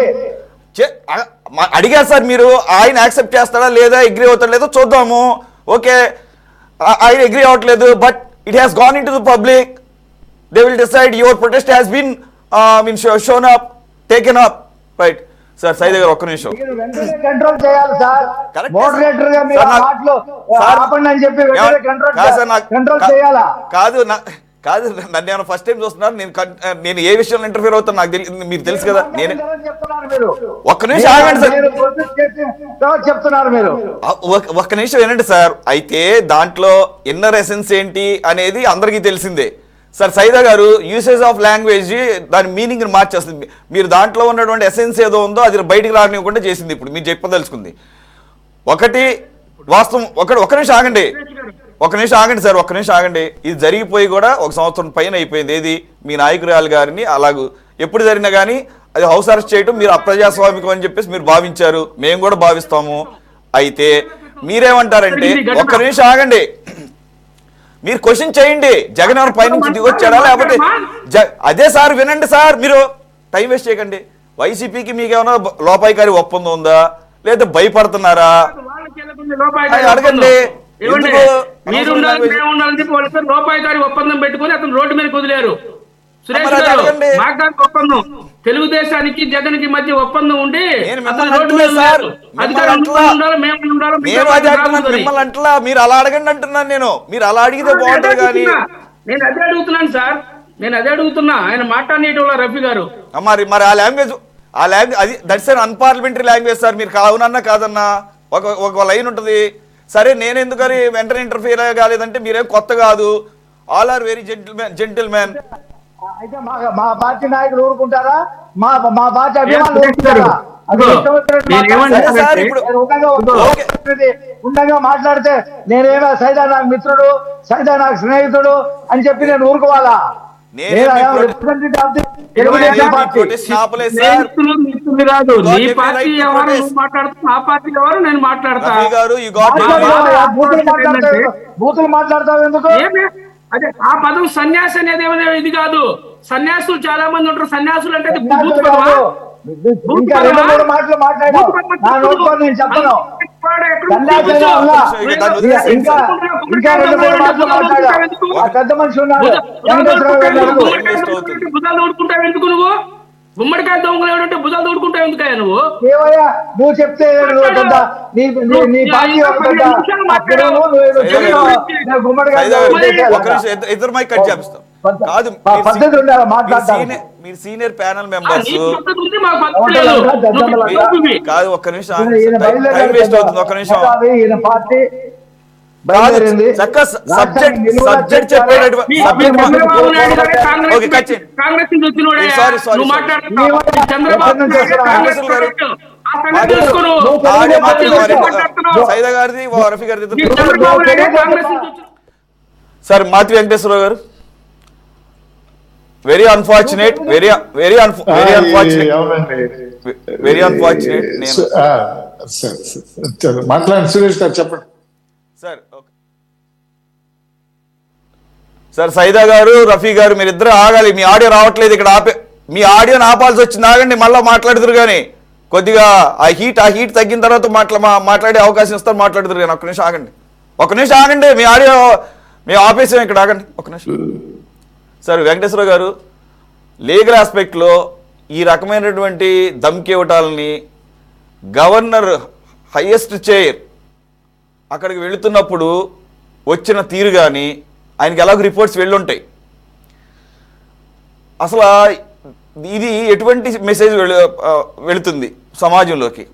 అడిగారు సార్ మీరు. ఆయన యాక్సెప్ట్ చేస్తాడా లేదా, అగ్రీ అవుతాడా లేదో చూద్దాము. ఓకే, ఆయన అగ్రీ అవ్వట్లేదు, but it has gone into the public. They will decide your protest has been shown up, taken up, right. Sir Saida గారు ఒక్క నిమిషం. మీరు వెంటనే కంట్రోల్ చేయాలి సార్. Correct. మోడరేటర్ గా మీరు సార్, ఆ మాటలు సార్, ఆపండి అని చెప్పి వెంటనే కంట్రోల్ కాదు చేయాలా? కాదు నన్ను ఏమైనా ఫస్ట్ టైం చూస్తున్నారు. నేను ఏ విషయంలో ఇంటర్ఫీర్ అవుతాను నాకు మీకు తెలుసు కదా. నేను చెప్తున్నారు మీరు. ఒక్క నిమిషం ఆగండి సార్, మీరు protest చేసిన తర్వాత చెప్తున్నారు మీరు. ఒక్క నిమిషం వినండి సార్. అయితే దాంట్లో ఇన్నర్ ఎసెన్స్ ఏంటి అనేది అందరికీ తెలిసిందే సార్. సైదా గారు యూసేజ్ ఆఫ్ లాంగ్వేజ్ దాని మీనింగ్ని మార్చేస్తుంది. మీరు దాంట్లో ఉన్నటువంటి ఎసెన్స్ ఏదో ఉందో అది బయటికి రానివ్వకుండా చేసింది. ఇప్పుడు మీరు చెప్పదలుచుకుంది ఒకటి వాస్తవం. ఒక నిమిషం ఆగండి, ఒక నిమిషం ఆగండి సార్, ఒక్క నిమిషం ఆగండి. ఇది జరిగిపోయి కూడా 1 సంవత్సరం పైన అయిపోయింది. ఏది మీ నాయకురాలు గారిని అలాగూ ఎప్పుడు జరిగినా కానీ అది హౌస్ అరెస్ట్ చేయడం మీరు అప్రజాస్వామికం అని చెప్పేసి మీరు భావించారు, మేము కూడా భావిస్తాము. అయితే మీరేమంటారంటే, ఒక్క నిమిషం ఆగండి, మీరు క్వశ్చన్ చేయండి. జగన్ ఎవరు పైనుంచి దిగొచ్చాడా లేకపోతే అదే సార్ వినండి సార్, మీరు టైం వేస్ట్ చేయకండి. వైసీపీకి మీకేమైనా లోపాయికారి ఒప్పందం ఉందా లేదా భయపడుతున్నారా అడగండి. లోపాయికారి ఒప్పందం పెట్టుకుని అతను రోడ్డు మీద కుదిలేరు. సురేష్ మరి అది గారు, అడగండి. మాకు ఒప్పందం తెలుగుదేశానికి జగన్ కి మధ్య ఒప్పందం ఉండి నేను అతను మిమ్మల్ని రోడ్డు మీద అంటలే సార్, ఉన్నారు. మిమ్మల్ని అధికారం అంటలా. ఉండాలి, మేము ఉండాలి, నేను అది అంటున్నాను, మిమ్మల్ని అంటలా. మీరు అలా అడగండి అంటున్నాను నేను. మీరు అలా అడిగితే బాగుంటుంది కానీ. నేను అదే అడుగుతున్నాను సార్, నేను అదే అడుగుతున్నా. ఆయన మాట్లాడేటోళ్ళ రఫీ గారు మరి ఆ లాంగ్వేజ్ అది that's an unparliamentary language sir. మీరు అవునన్నా కాదన్నా ఒక లైన్ ఉంటుంది. సరే, నేను ఎందుకని వెంటనే ఇంటర్ఫియర్ కాలేదంటే మీరేం కొత్త కాదు. All are very gentlemen. అయితే మా పార్టీ నాయకులు ఊరుకుంటారా? మా పార్టీ అభిమానులు ఊరుకుంటారా? అది ఇష్టం వచ్చినట్టు నేనేమంటున్నా సార్, మాట్లాడితే, ఇప్పుడు ఉండగా మాట్లాడితే నేనేమో సైదా నాకు మిత్రుడు, సైదా నాకు స్నేహితుడు అని చెప్పి నేను ఊరుకోవాలా? తెలుగుదేశం పార్టీ స్నేహితులు మిత్రులు కాదు. నీ పార్టీ ఎవరు నువ్వు మాట్లాడుతూ, ఆ పార్టీ ఎవరు నేను మాట్లాడతా. బూతులు మాట్లాడతావు ఎందుకు? ఏమే అదే ఆ పదం సన్యాసి అనేది ఏమైనా ఇది కాదు. సన్యాసులు చాలా మంది ఉంటారు. సన్యాసులు అంటే బూతు పదమా? ఇంకా 2-3 మాటలు మాట్లాడావు. నా నోటితో నేను చెప్పను. సన్యాసిగా ఉన్నా. ఇంకా 2-3 మాటలు మాట్లాడావు. ఆ పెద్ద మనిషి ఉన్నాడు, వెంకటేశ్వర గారు. భుజాలు తోడుకుంటావు ఎందుకు నువ్వు? గుమ్మడికాయ దొంగలు ఏమంటే భుజాలు తోడుకుంటావు ఎందుకయ్యా నువ్వు? ఏవయ్యా నువ్వు చెప్తే నీ పార్టీ ఇద్దరు మైక్ కట్ చేపిస్తాం. కాదు, పద్ధతి ఉండాలి మాట్లాడతాను. మీరు సీనియర్ ప్యానల్ మెంబర్స్ నీ పద్ధతి ఉంది, మాకు పద్ధతి లేదు. నువ్వు లోపువి. కాదు, ఒక్క నిమిషం టైం వేస్ట్ అవుతుంది. ఒక్క నిమిషం ఈయన పార్టీ బయలుదేరింది. సబ్జెక్ట్ చెప్పేటటువంటి మీ చంద్రబాబు నాయుడు గారు కాంగ్రెస్ నుంచి వచ్చినోడే. Sorry. నువ్వు మాట్లాడుతున్నావు. చంద్రబాబు నాయుడు కాంగ్రెస్ ప్రోడక్ట్. ఆ సంగతి తెలుసుకో నువ్వు. సైదా గారిది రఫీ గారిది. మీ చంద్రబాబు నాయుడు కాంగ్రెస్ నుంచి వచ్చిన సార్ మాతి వెంకటేశ్వరరావు గారు, వెరీ అన్ఫార్చునేట్. Very unfortunate. మాట్లాడండి సురేష్ గారు, చెప్పండి సార్. సార్ సైదా గారు, రఫీ గారు, మీరిద్దరు ఆగాలి. మీ ఆడియో రావట్లేదు ఇక్కడ. మీ ఆడియోని ఆపాల్సి వచ్చింది. ఆగండి, మళ్ళీ మాట్లాడుతురు కానీ కొద్దిగా ఆ హీట్ తగ్గిన తర్వాత మాట్లాడే అవకాశం ఇస్తారు. మాట్లాడుతురు కానీ ఒక్క నిమిషం ఆగండి. మీ ఆడియో మేము ఆపేసాం ఇక్కడ. ఆగండి ఒక్క నిమిషం. సార్ వెంకటేశ్వర గారు, లీగల్ ఆస్పెక్ట్లో ఈ రకమైనటువంటి ధమ్కి ఇవ్వటాలని గవర్నర్ హైయెస్ట్ చైర్ అక్కడికి వెళుతున్నప్పుడు వచ్చిన తీరు కానీ ఆయనకి ఎలాగో రిపోర్ట్స్ వెళ్ళుంటాయి. అసలు ఇది ఎటువంటి మెసేజ్ వెళుతుంది సమాజంలోకి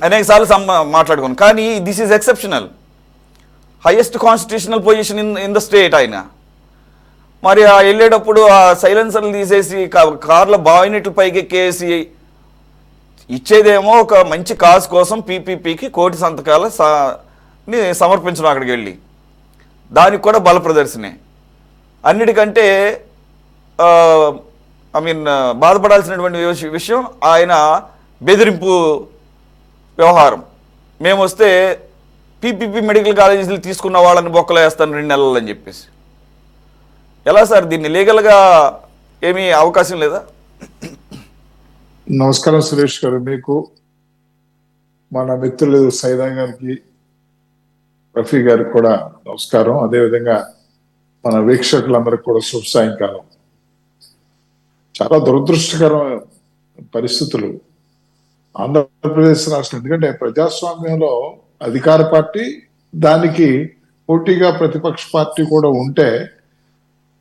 అనేకసార్లు మాట్లాడుకున్నాం. కానీ this is exceptional, highest constitutional position in the state. ఆయన మరి వెళ్ళేటప్పుడు ఆ సైలెన్సర్లు తీసేసి కార్ల బాయినెట్లు పైకి ఎక్కేసి ఇచ్చేదేమో ఒక మంచి కాజ్ కోసం పీపీపీకి 1 కోటి సంతకాల సమర్పించడం అక్కడికి వెళ్ళి, దానికి కూడా బల ప్రదర్శనే. అన్నిటికంటే బాధపడాల్సినటువంటి విషయం ఆయన బెదిరింపు వ్యవహారం. మేము వస్తే పీపీపీ మెడికల్ కాలేజీలు తీసుకున్న వాళ్ళని బొక్కలు వేస్తాను 2 నెలలు అని చెప్పేసి. ఎలా సార్, దీన్ని లీగల్గా ఏమీ అవకాశం లేదా? నమస్కారం సురేష్ గారు, మీకు మన మిత్రులు సైదా గారికి, రఫీ గారికి కూడా నమస్కారం. అదేవిధంగా మన వీక్షకులందరికీ కూడా శుభ సాయంకాలం. చాలా దురదృష్టకరమైన పరిస్థితులు ఆంధ్రప్రదేశ్ రాష్ట్రం. ఎందుకంటే ప్రజాస్వామ్యంలో అధికార పార్టీ, దానికి పోటీగా ప్రతిపక్ష పార్టీ కూడా ఉంటే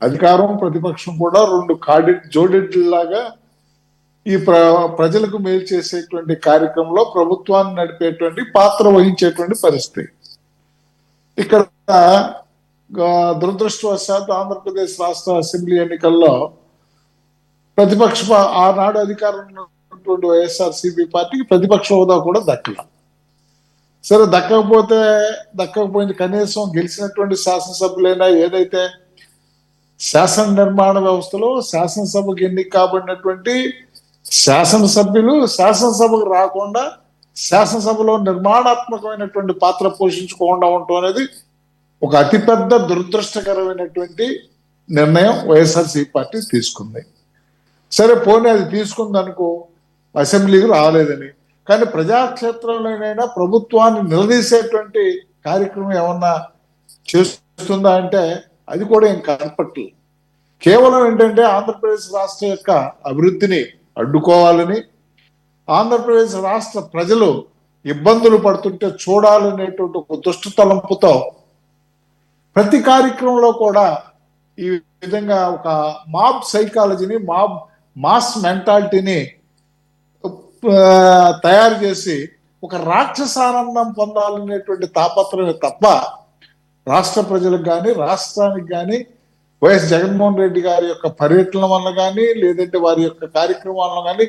అధికారం ప్రతిపక్షం కూడా 2 జోడెడ్లాగా ఈ ప్రజలకు మేలు చేసేటువంటి కార్యక్రమంలో ప్రభుత్వాన్ని నడిపేటువంటి పాత్ర వహించేటువంటి పరిస్థితి. ఇక్కడ దురదృష్టవశాత్తు ఆంధ్రప్రదేశ్ రాష్ట్ర అసెంబ్లీ ఎన్నికల్లో ప్రతిపక్ష ఆనాడు అధికారంలో ఉన్నటువంటి వైఎస్ఆర్సీపీ పార్టీకి ప్రతిపక్ష హోదా కూడా దక్కల. సరే, దక్కకపోయింది, కనీసం గెలిచినటువంటి శాసనసభ్యులైనా ఏదైతే శాసన నిర్మాణ వ్యవస్థలో శాసనసభకు ఎన్నిక కాబడినటువంటి శాసనసభ్యులు శాసనసభకు రాకుండా శాసనసభలో నిర్మాణాత్మకమైనటువంటి పాత్ర పోషించుకోకుండా ఉండటం అనేది ఒక అతిపెద్ద దురదృష్టకరమైనటువంటి నిర్ణయం వైఎస్ఆర్సీపీ పార్టీ తీసుకుంది. సరే, పోనీ అది తీసుకుంది అనుకో, అసెంబ్లీకి రాలేదని. కానీ ప్రజాక్షేత్రంలోనైనా ప్రభుత్వాన్ని నిలదీసేటువంటి కార్యక్రమం ఏమన్నా చేస్తుందా అంటే అది కూడా ఏం కనపట్లేదు. కేవలం ఏంటంటే ఆంధ్రప్రదేశ్ రాష్ట్ర యొక్క అభివృద్ధిని అడ్డుకోవాలని, ఆంధ్రప్రదేశ్ రాష్ట్ర ప్రజలు ఇబ్బందులు పడుతుంటే చూడాలనేటువంటి ఒక దుష్ట తలంపుతో ప్రతి కార్యక్రమంలో కూడా ఈ విధంగా ఒక మాబ్ సైకాలజీని, మాస్ మెంటాలిటీని తయారు చేసి ఒక రాక్షసానందం పొందాలనేటువంటి తాపత్రమే తప్ప రాష్ట్ర ప్రజలకు కానీ, రాష్ట్రానికి కానీ, వైఎస్ జగన్మోహన్ రెడ్డి గారి యొక్క పర్యటన వల్ల కానీ, లేదంటే వారి యొక్క కార్యక్రమాల కానీ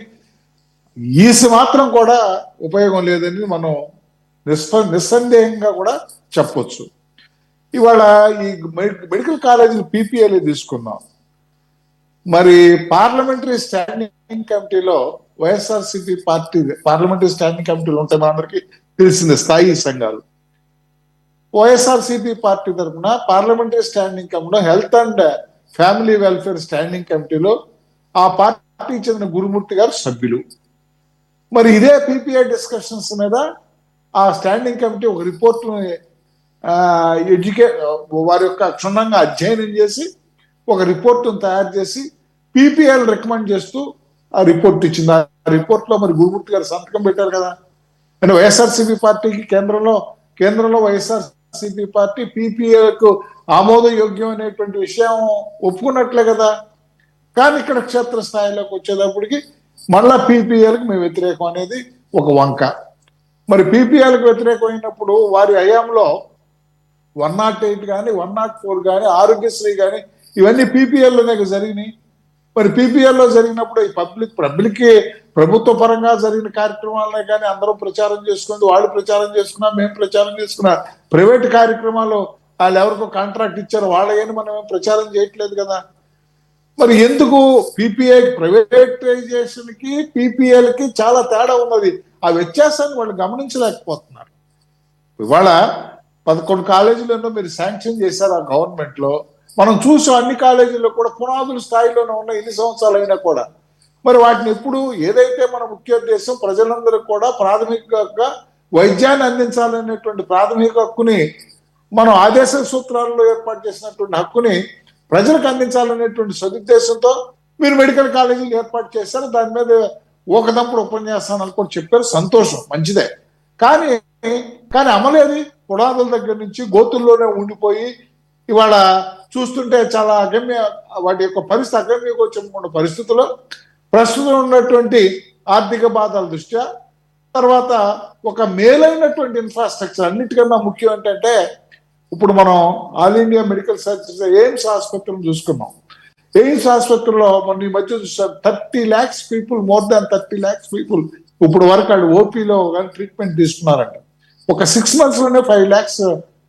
ఈసి మాత్రం కూడా ఉపయోగం లేదని మనం నిస్సందేహంగా కూడా చెప్పొచ్చు. ఇవాళ ఈ మెడికల్ కాలేజీలు పీపీఎల్ తీసుకున్నాం. మరి పార్లమెంటరీ స్టాండింగ్ కమిటీలో వైఎస్ఆర్సీపీ పార్టీ పార్లమెంటరీ స్టాండింగ్ కమిటీలు ఉంటాయి, మా అందరికీ తెలిసిందే, స్థాయి సంఘాలు. వైఎస్ఆర్సీపీ పార్టీ తరఫున పార్లమెంటరీ స్టాండింగ్ కమిటీలో health and family welfare standing కమిటీలో ఆ పార్టీకి చెందిన గురుమూర్తి గారు సభ్యులు. మరి ఇదే పీపీఐ డిస్కషన్స్ మీద ఆ స్టాండింగ్ కమిటీ ఒక రిపోర్ట్ని వారి యొక్క క్షుణ్ణంగా అధ్యయనం చేసి ఒక రిపోర్ట్ను తయారు చేసి పీపీఐ రికమెండ్ చేస్తూ ఆ రిపోర్ట్ ఇచ్చింది. ఆ రిపోర్ట్ లో మరి గురుమూర్తి గారు సంతకం పెట్టారు కదా. అంటే వైఎస్ఆర్సీపీ పార్టీకి కేంద్రంలో వైఎస్ఆర్సీపీ పార్టీ పీపీఏలకు ఆమోదయోగ్యం అనేటువంటి విషయం ఒప్పుకున్నట్లే కదా. కానీ ఇక్కడ క్షేత్రస్థాయిలోకి వచ్చేటప్పటికి మళ్ళా పీపీఏలకు మేము వ్యతిరేకం అనేది ఒక వంక. మరి పీపీఏలకు వ్యతిరేకమైనప్పుడు వారి హయాంలో 108 కానీ 104 కానీ ఆరోగ్యశ్రీ కానీ ఇవన్నీ పీపీఎల్లోనే జరిగినాయి. మరి పీపీఎల్లో జరిగినప్పుడు ఈ పబ్లిక్ ప్రభుత్వ పరంగా జరిగిన కార్యక్రమాలనే కానీ అందరూ ప్రచారం చేసుకుంది, వాళ్ళు ప్రచారం చేసుకున్నా, మేము ప్రచారం చేసుకున్నా. ప్రైవేట్ కార్యక్రమాలు వాళ్ళు ఎవరికో కాంట్రాక్ట్ ఇచ్చారు, వాళ్ళని మనం ప్రచారం చేయట్లేదు కదా. మరి ఎందుకు పీపీఐ ప్రైవేటైజేషన్ కి పీపీఎల్కి చాలా తేడా ఉన్నది. ఆ వ్యత్యాసాన్ని వాళ్ళు గమనించలేకపోతున్నారు. ఇవాళ 11 కాలేజీలను మీరు శాంక్షన్ చేశారు ఆ గవర్నమెంట్ లో. మనం చూసాం అన్ని కాలేజీల్లో కూడా పునాదుల స్థాయిలోనే ఉన్న ఇన్ని సంవత్సరాలు అయినా కూడా. మరి వాటిని ఎప్పుడు ఏదైతే మన ముఖ్య ఉద్దేశం ప్రజలందరికీ కూడా ప్రాథమికంగా వైద్యాన్ని అందించాలనేటువంటి ప్రాథమిక హక్కుని మనం ఆదేశ సూత్రాల్లో ఏర్పాటు చేసినటువంటి హక్కుని ప్రజలకు అందించాలనేటువంటి సదుద్దేశంతో మీరు మెడికల్ కాలేజీలు ఏర్పాటు చేశారు. దాని మీద ఒకదంపుడు ఉపన్యాసాలు కూడా చెప్పారు, సంతోషం, మంచిదే. కానీ అమలేది పునాదుల దగ్గర నుంచి గోతుల్లోనే ఉండిపోయి ఇవాళ చూస్తుంటే చాలా వాటి యొక్క పరిస్థితి అగమ్యగోచరమైన పరిస్థితుల్లో ప్రస్తుతం ఉన్నటువంటి ఆర్థిక బాధల దృష్ట్యా, తర్వాత ఒక మేలైనటువంటి ఇన్ఫ్రాస్ట్రక్చర్ అన్నిటికన్నా ముఖ్యం ఏంటంటే ఇప్పుడు మనం all India medical services AIIMS ఆసుపత్రిని చూసుకున్నాం. ఎయిమ్స్ ఆసుపత్రిలో మన ఈ మధ్య చూసాం 30 lakhs people, more than 30 lakhs people ఇప్పుడు వరకు వాళ్ళు ఓపీలో కానీ ట్రీట్మెంట్ తీసుకున్నారంట. ఒక 6 months లోనే 5 lakhs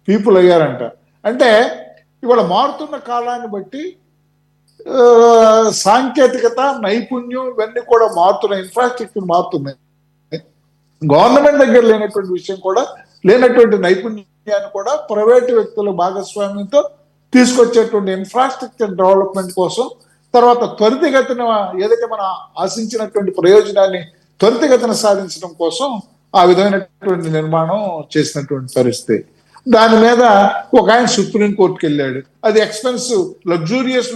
పీపుల్ అయ్యారంట. అంటే ఇవాళ మారుతున్న కాలాన్ని బట్టి సాంకేతికత, నైపుణ్యం ఇవన్నీ కూడా మారుతున్నాయి, ఇన్ఫ్రాస్ట్రక్చర్ మారుతున్నాయి. గవర్నమెంట్ దగ్గర లేనటువంటి విషయం కూడా, లేనటువంటి నైపుణ్యాన్ని కూడా ప్రైవేటు వ్యక్తుల భాగస్వామ్యంతో తీసుకొచ్చేటువంటి ఇన్ఫ్రాస్ట్రక్చర్ డెవలప్మెంట్ కోసం, తర్వాత త్వరితగతిన ఏదైతే మనం ఆశించినటువంటి ప్రయోజనాన్ని త్వరితగతిన సాధించడం కోసం ఆ విధమైనటువంటి నిర్మాణం చేసినటువంటి పరిస్థితి. దాని మీద ఒక ఆయన సుప్రీంకోర్టుకి వెళ్ళాడు. అది ఎక్స్పెన్సివ్ లగ్జూరియస్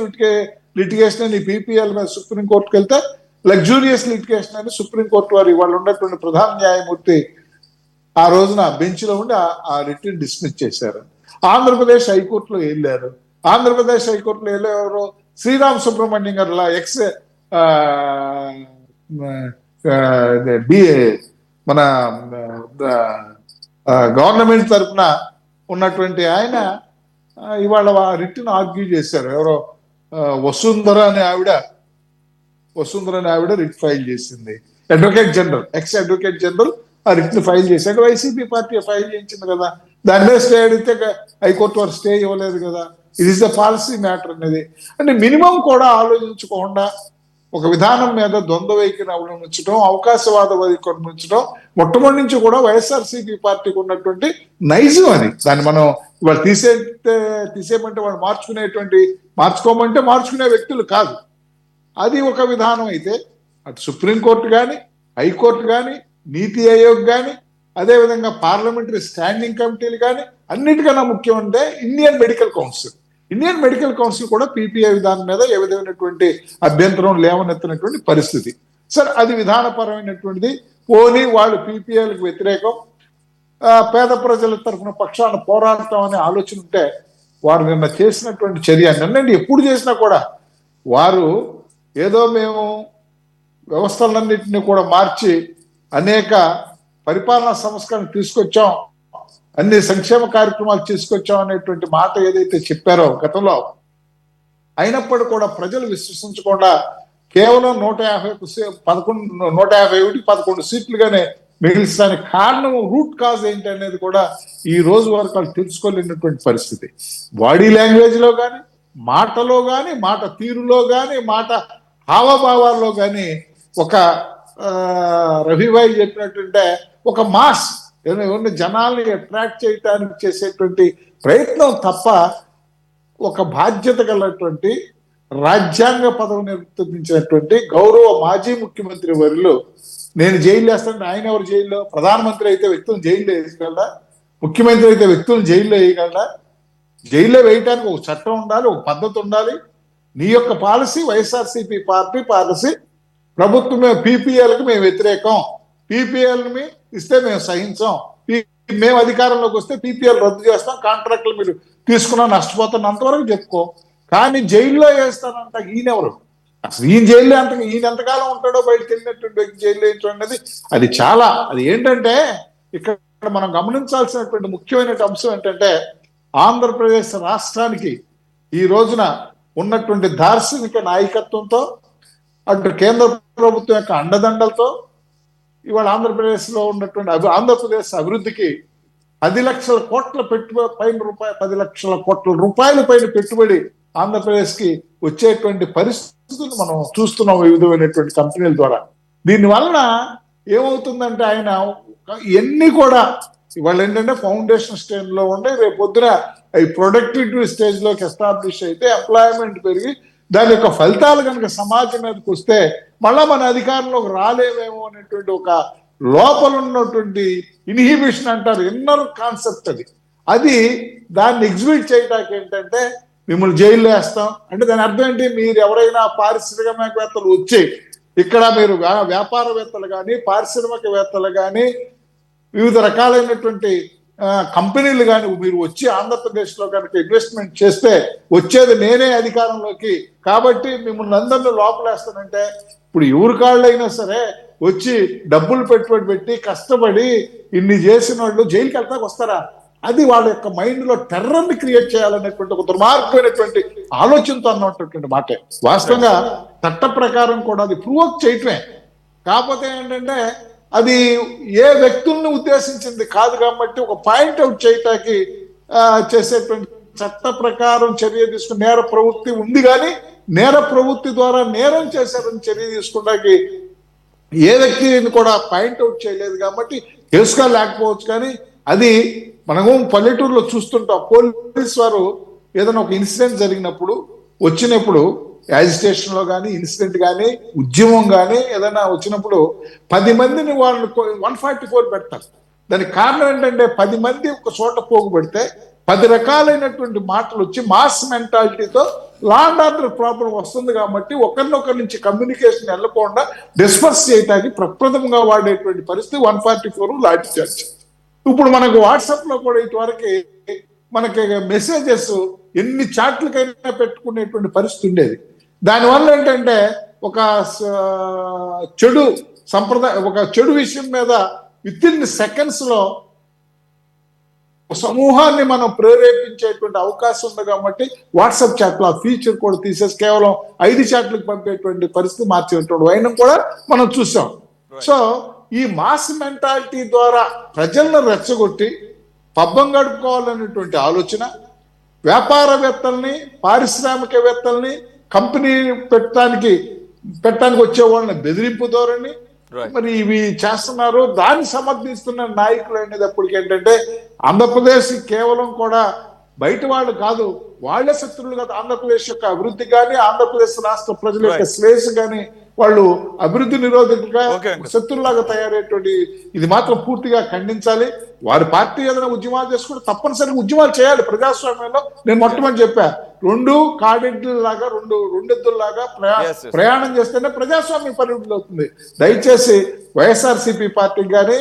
లిటిగేషన్ అని పీపీఎల్ మీద సుప్రీంకోర్టుకి వెళ్తే, లగ్జూరియస్ లిటిగేషన్ అని సుప్రీంకోర్టు వారు ఇవాళ ఉన్నటువంటి ప్రధాన న్యాయమూర్తి ఆ రోజున బెంచ్ లో ఉండి ఆ రిట్ని డిస్మిస్ చేశారు. ఆంధ్రప్రదేశ్ హైకోర్టులో వెళ్ళారు. ఆంధ్రప్రదేశ్ హైకోర్టులో వెళ్ళేవారు శ్రీరామ్ సుబ్రహ్మణ్యం గారు, ఎక్స్ మన గవర్నమెంట్ తరఫున ఉన్నటువంటి ఆయన ఇవాళ రిట్ని ఆర్గ్యూ చేశారు. ఎవరో వసుంధర అనే ఆవిడ రిట్ ఫైల్ చేసింది. Advocate general, X advocate general ఆ రిట్ ని ఫైల్ చేశాడు. వైసీపీ పార్టీ ఫైల్ చేయించింది కదా, దాని మీద స్టే అడిగితే హైకోర్టు వారు స్టే ఇవ్వలేదు కదా. ఇది ఇస్ ద పాలసీ మ్యాటర్ అనేది. అంటే మినిమం కూడా ఆలోచించకుండా ఒక విధానం మీద ద్వంద్వ వైఖరిని అవలంబించడం, అవకాశవాద వైఖరిని ఉంచడం మొట్టమొదటి నుంచి కూడా వైఎస్ఆర్సీపీ పార్టీకి ఉన్నటువంటి నైజం అది. దాన్ని మనం ఇవాళ తీసేయమంటే వాళ్ళు మార్చుకోమంటే మార్చుకునే వ్యక్తులు కాదు. అది ఒక విధానం అయితే, అటు సుప్రీంకోర్టు కానీ, హైకోర్టు కానీ, నీతి ఆయోగ్ కానీ, అదేవిధంగా పార్లమెంటరీ స్టాండింగ్ కమిటీలు కానీ, అన్నిటికన్నా ముఖ్యం అంటే ఇండియన్ మెడికల్ కౌన్సిల్ కూడా పీపీఐ విధానం మీద ఏ విధమైనటువంటి అభ్యంతరం లేవనెత్తినటువంటి పరిస్థితి. సరే, అది విధానపరమైనటువంటిది. పోనీ వాళ్ళు పీపీఐలకు వ్యతిరేకం, పేద ప్రజల తరఫున పక్షాన పోరాడటం అనే ఆలోచన ఉంటే, వారు నిన్న చేసినటువంటి చర్య నిన్నండి ఎప్పుడు చేసినా కూడా వారు ఏదో మేము వ్యవస్థలన్నింటినీ కూడా మార్చి అనేక పరిపాలనా సంస్కరణ తీసుకొచ్చాం, అన్ని సంక్షేమ కార్యక్రమాలు తీసుకొచ్చాం అనేటువంటి మాట ఏదైతే చెప్పారో గతంలో, అయినప్పుడు కూడా ప్రజలు విశ్వసించకుండా కేవలం 151 సీట్లుగానే మిగిల్చడానికి కారణం, రూట్ కాజ్ ఏంటి అనేది కూడా ఈ రోజు వరకు వాళ్ళు తెలుసుకోలేనటువంటి పరిస్థితి. బాడీ లాంగ్వేజ్ లో కానీ, మాటలో కానీ, మాట తీరులో కానీ, మాట హావభావాల్లో కానీ ఒక రవిభాయ్ చెప్పినట్టుంటే ఒక మాస్ జనాల్ని అట్రాక్ట్ చేయడానికి చేసేటువంటి ప్రయత్నం తప్ప, ఒక బాధ్యత గలటువంటి రాజ్యాంగ పదవి నిర్వర్తించినటువంటి గౌరవ మాజీ ముఖ్యమంత్రి వర్యులు నేను జైలు వేస్తాను, ఆయన ఎవరు జైల్లో? ప్రధానమంత్రి అయితే వ్యక్తులను జైల్లో వేయగలరా? ముఖ్యమంత్రి అయితే వ్యక్తులను జైల్లో వేయగలరా? జైల్లో వేయటానికి ఒక చట్టం ఉండాలి, ఒక పద్ధతి ఉండాలి. నీ యొక్క పాలసీ, వైఎస్ఆర్సీపీ పార్టీ పాలసీ, ప్రభుత్వమే పీపీఎల్కి మేము వ్యతిరేకం, పీపీఎల్ని ఇస్తే మేము సహించాం, మేము అధికారంలోకి వస్తే పీపీఎల్ రద్దు చేస్తాం, కాంట్రాక్టులు మీరు తీసుకున్నా నష్టపోతాను అంతవరకు చెప్పుకో. కానీ జైల్లో వేస్తానంట ఈయనెవరు? అసలు ఈయన ఎంతకాలం ఉంటాడో బయటకు వెళ్ళినటువంటి వ్యక్తి జైల్లో ఏంటన్నది అది చాలా, అది ఏంటంటే ఇక్కడ మనం గమనించాల్సినటువంటి ముఖ్యమైన అంశం ఏంటంటే, ఆంధ్రప్రదేశ్ రాష్ట్రానికి ఈ రోజున ఉన్నటువంటి దార్శనిక నాయకత్వంతో, అటు కేంద్ర ప్రభుత్వం యొక్క అండదండలతో ఇవాళ ఆంధ్రప్రదేశ్ లో ఉన్నటువంటి ఆంధ్రప్రదేశ్ అభివృద్ధికి 10 లక్షల కోట్ల పెట్టుబడి 10 లక్షల కోట్ల రూపాయల పైన పెట్టుబడి ఆంధ్రప్రదేశ్ కి వచ్చేటువంటి పరిస్థితులు మనం చూస్తున్నాం వివిధమైనటువంటి కంపెనీల ద్వారా. దీని వలన ఏమవుతుందంటే, ఆయన ఇవన్నీ కూడా ఇవాళ ఏంటంటే ఫౌండేషన్ స్టేజ్ లో ఉండే, రేపు పొద్దున ఈ ప్రొడక్టివిటీ స్టేజ్ లోకి ఎస్టాబ్లిష్ అయితే ఎంప్లాయ్మెంట్ పెరిగి దాని యొక్క ఫలితాలు కనుక సమాజం మీదకి వస్తే మళ్ళా మన అధికారంలోకి రాలేమేమో అనేటువంటి ఒక లోపల ఉన్నటువంటి ఇన్హిబిషన్ అంటారు, ఇన్నర్ కాన్సెప్ట్ అది దాన్ని ఎగ్జిబిట్ చేయడానికి ఏంటంటే మిమ్మల్ని జైల్లో వేస్తాం అంటే దాని అర్థం ఏంటి? మీరు ఎవరైనా పారిశ్రామికవేత్తలు వచ్చి ఇక్కడ మీరు వ్యాపారవేత్తలు కానీ, పారిశ్రామికవేత్తలు కానీ, వివిధ రకాలైనటువంటి కంపెనీలు కానీ మీరు వచ్చి ఆంధ్రప్రదేశ్ లో కనుక ఇన్వెస్ట్మెంట్ చేస్తే వచ్చేది నేనే అధికారంలోకి, కాబట్టి మిమ్మల్ని అందరినీ లోపలేస్తానంటే, ఇప్పుడు ఎవరి కాళ్ళు అయినా సరే వచ్చి డబ్బులు పెట్టుబడి పెట్టి కష్టపడి ఇన్ని చేసిన వాళ్ళు జైలుకి వెళ్తాకి వస్తారా? అది వాళ్ళ యొక్క మైండ్ లో టెర్రర్ ని క్రియేట్ చేయాలనేటువంటి ఒక దుర్మార్గమైనటువంటి ఆలోచనతో అన్నటువంటి మాటే. వాస్తవంగా చట్ట ప్రకారం కూడా అది ప్రూవ్ చేయటమే. కాకపోతే ఏంటంటే అది ఏ వ్యక్తుల్ని ఉద్దేశించింది కాదు కాబట్టి ఒక పాయింట్ అవుట్ చేయటానికి చేసేటువంటి చట్ట ప్రకారం చర్య తీసుకుని నేర ప్రవృత్తి ఉంది కానీ నేర ప్రవృత్తి ద్వారా నేరం చేశారని చర్య తీసుకోవడానికి ఏ వ్యక్తిని కూడా పాయింట్అవుట్ చేయలేదు కాబట్టి కేసుగా లేకపోవచ్చు. కానీ అది మనము పల్లెటూరులో చూస్తుంటాం. పోలీస్ వారు ఏదైనా ఒక ఇన్సిడెంట్ జరిగినప్పుడు వచ్చినప్పుడు యాజిటేషన్ లో కానీ ఇన్సిడెంట్ కానీ ఉద్యమం కానీ ఏదైనా వచ్చినప్పుడు 10 మందిని వాళ్ళు 144 పెడతారు. దానికి కారణం ఏంటంటే 10 మంది ఒక చోట పోగు పెడితే 10 రకాలైనటువంటి మాటలు వచ్చి మాస్ మెంటాలిటీతో లా అండ్ ఆర్డర్ ప్రాబ్లం వస్తుంది. కాబట్టి ఒకరినొకరి నుంచి కమ్యూనికేషన్ వెళ్ళకుండా డిస్పర్స్ చేయడానికి ప్రప్రథమంగా వాడేటువంటి పరిస్థితి 144 లాఠీ చార్జ్. ఇప్పుడు మనకు వాట్సాప్ లో కూడా ఇటువరకు మనకి మెసేజెస్ ఎన్ని చాట్లకైనా పెట్టుకునేటువంటి పరిస్థితి ఉండేది. దానివల్ల ఏంటంటే ఒక చెడు సంప్రదాయం, ఒక చెడు విషయం మీద విత్ ఇన్ సెకండ్స్ లో సమూహాన్ని మనం ప్రేరేపించేటువంటి అవకాశం ఉంది. కాబట్టి వాట్సాప్ చాట్లు ఆ ఫీచర్ కూడా తీసేసి కేవలం 5 చాట్లకు పంపేటువంటి పరిస్థితి మార్చేటువంటి వైనం కూడా మనం చూసాం. సో ఈ మాస్ మెంటాలిటీ ద్వారా ప్రజలను రెచ్చగొట్టి పబ్బం గడుపుకోవాలనేటువంటి ఆలోచన, వ్యాపారవేత్తల్ని పారిశ్రామికవేత్తల్ని కంపెనీ పెట్టడానికి వచ్చే వాళ్ళని బెదిరింపు ధోరణి మరి ఇవి చేస్తున్నారు. దాన్ని సమర్థిస్తున్న నాయకులు అనేటప్పటికి ఏంటంటే ఆంధ్రప్రదేశ్ కేవలం కూడా బయట వాళ్ళు కాదు, వాళ్లే శత్రువులు కాదు. ఆంధ్రప్రదేశ్ యొక్క అభివృద్ధి కానీ ఆంధ్రప్రదేశ్ రాష్ట్ర ప్రజల యొక్క శ్రేయస్సు కానీ వాళ్ళు అభివృద్ధి నిరోధకులుగా శత్రువులాగా తయారయ్యేటువంటి ఇది మాత్రం పూర్తిగా ఖండించాలి. వారి పార్టీ ఏదైనా ఉద్యమాలు చేసుకుంటే తప్పనిసరిగా ఉద్యమాలు చేయాలి. ప్రజాస్వామ్యంలో నేను మొట్టమొదటి చెప్పా, 2 కాడెడ్లలాగా 2 ఎద్దుల్లాగా ప్రయాణం చేస్తేనే ప్రజాస్వామ్యం పరిమితి అవుతుంది. దయచేసి వైఎస్ఆర్సీపీ పార్టీకి కానీ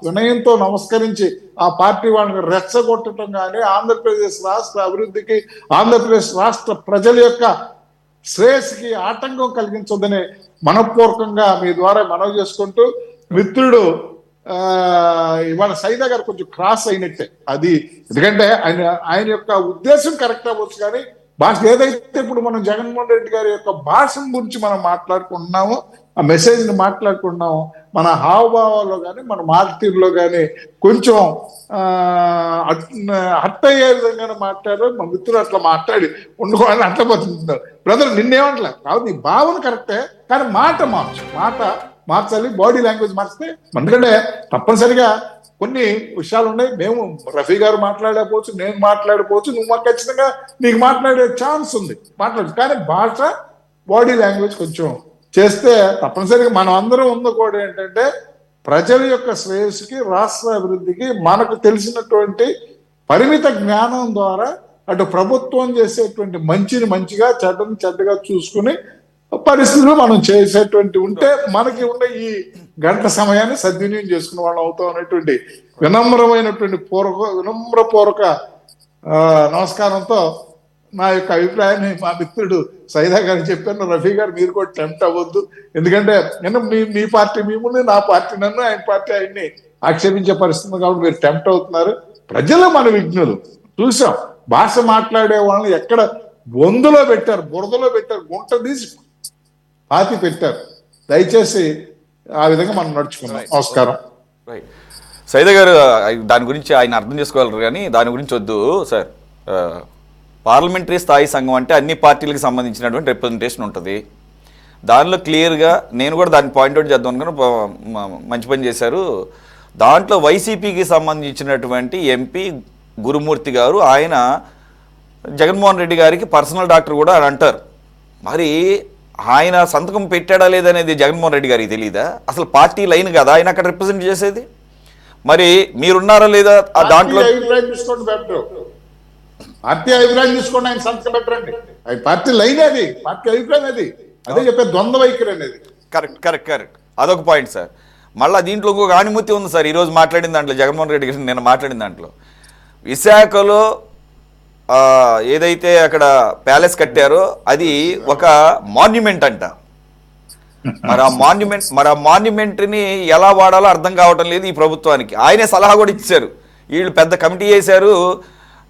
వినయంతో నమస్కరించి ఆ పార్టీ వాళ్ళని రెచ్చగొట్టడం కానీ ఆంధ్రప్రదేశ్ రాష్ట్ర అభివృద్ధికి ఆంధ్రప్రదేశ్ రాష్ట్ర ప్రజల యొక్క శ్రేయస్సుకి ఆటంకం కలిగించొద్దని మనపూర్వకంగా మీ ద్వారా మనవి చేసుకుంటూ, మిత్రుడు ఇవాళ సైదా గారు కొంచెం క్రాస్ అయినట్టే అది. ఎందుకంటే ఆయన యొక్క ఉద్దేశం కరెక్ట్ అవ్వచ్చు కానీ భాష ఏదైతే ఇప్పుడు మనం జగన్మోహన్ రెడ్డి గారి యొక్క భాష గురించి మనం మాట్లాడుకుంటున్నామో, ఆ మెసేజ్ ని మాట్లాడుకుంటున్నాము, మన హావభావాల్లో కానీ మన మార్తీర్లో కానీ కొంచెం హట్ అయ్యే విధంగానే మాట్లాడారు. మా మిత్రులు అట్లా మాట్లాడి ఉండుకోవాలని అట్లా బతుకుతున్నారు. బ్రదర్ నిన్నేమంటలే కాదు, నీ భావన కరెక్టే కానీ మాట మార్చాలి, బాడీ లాంగ్వేజ్ మార్చితే. ఎందుకంటే తప్పనిసరిగా కొన్ని విషయాలు ఉన్నాయి. మేము రఫీ గారు మాట్లాడకపోవచ్చు, నేను మాట్లాడకపోవచ్చు, నువ్వు ఖచ్చితంగా నీకు మాట్లాడే ఛాన్స్ ఉంది, మాట్లాడచ్చు. కానీ భాష బాడీ లాంగ్వేజ్ కొంచెం చేస్తే తప్పనిసరిగా మనం అందరం ఉంది కూడా ఏంటంటే ప్రజల యొక్క శ్రేయస్సుకి రాష్ట్ర అభివృద్ధికి మనకు తెలిసినటువంటి పరిమిత జ్ఞానం ద్వారా అటు ప్రభుత్వం చేసేటువంటి మంచిని మంచిగా చెడ్డని చెడ్డగా చూసుకుని పరిస్థితులు మనం చేసేటువంటి ఉంటే మనకి ఉన్న ఈ గంట సమయాన్ని సద్వినియోగం చేసుకునే వాళ్ళం అవుతాం అనేటువంటి వినమ్రపూర్వక నమస్కారంతో నా యొక్క అభిప్రాయాన్ని మా మిత్రుడు సైదా గారు చెప్పాను. రఫీ గారు మీరు కూడా టెంప్ట్ అవ్వద్దు, ఎందుకంటే నేను మీ పార్టీ మిమ్మల్ని, నా పార్టీ నన్ను, ఆయన పార్టీ ఆయన్ని ఆక్షేపించే పరిస్థితి కాబట్టి మీరు టెంప్ట్ అవుతున్నారు. ప్రజలు మన విజ్ఞులు చూసాం, భాష మాట్లాడే వాళ్ళని ఎక్కడ బొందులో పెట్టారు, బురదలో పెట్టారు, గుంట తీసి పాతి పెట్టారు. దయచేసి ఆ విధంగా మనం నడుచుకున్నాం. నమస్కారం. సైదా గారు దాని గురించి ఆయన అర్థం చేసుకోగలరు కానీ దాని గురించి వద్దు సార్. పార్లమెంటరీ స్థాయి సంఘం అంటే అన్ని పార్టీలకు సంబంధించినటువంటి రిప్రజెంటేషన్ ఉంటుంది. దానిలో క్లియర్గా నేను కూడా దాన్ని పాయింట్అవుట్ చేద్దాం అనుకుని మంచి పని చేశారు. దాంట్లో వైసీపీకి సంబంధించినటువంటి ఎంపీ గురుమూర్తి గారు ఆయన జగన్మోహన్ రెడ్డి గారికి పర్సనల్ డాక్టర్ కూడా అని అంటారు. మరి ఆయన సంతకం పెట్టాడా లేదనేది జగన్మోహన్ రెడ్డి గారికి తెలియదా? అసలు పార్టీ లైన్ కదా ఆయన అక్కడ రిప్రజెంట్ చేసేది. మరి మీరున్నారా లేదా దాంట్లో? పార్టీ అభిప్రాయం తీసుకోండి, ఆయన సంతకం పెట్టరండి. పార్టీ లైన్ అది, పార్టీ అభిప్రాయం అది. అదే చెప్పే ద్వంద్వ వైఖరి అనేది. కరెక్ట్ అదొక పాయింట్ సార్. మళ్ళీ దీంట్లో ఇంకొక ఆణిముత్తి ఉంది సార్. ఈరోజు మాట్లాడిన దాంట్లో జగన్మోహన్ రెడ్డి గారు నేను మాట్లాడిన దాంట్లో విశాఖలో ఏదైతే అక్కడ ప్యాలెస్ కట్టారో అది ఒక మాన్యుమెంట్ అంట. మరి ఆ మాన్యుమెంట్ని ఎలా వాడాలో అర్థం కావటం లేదు ఈ ప్రభుత్వానికి. ఆయనే సలహా కూడా ఇచ్చారు, వీళ్ళు పెద్ద కమిటీ చేశారు.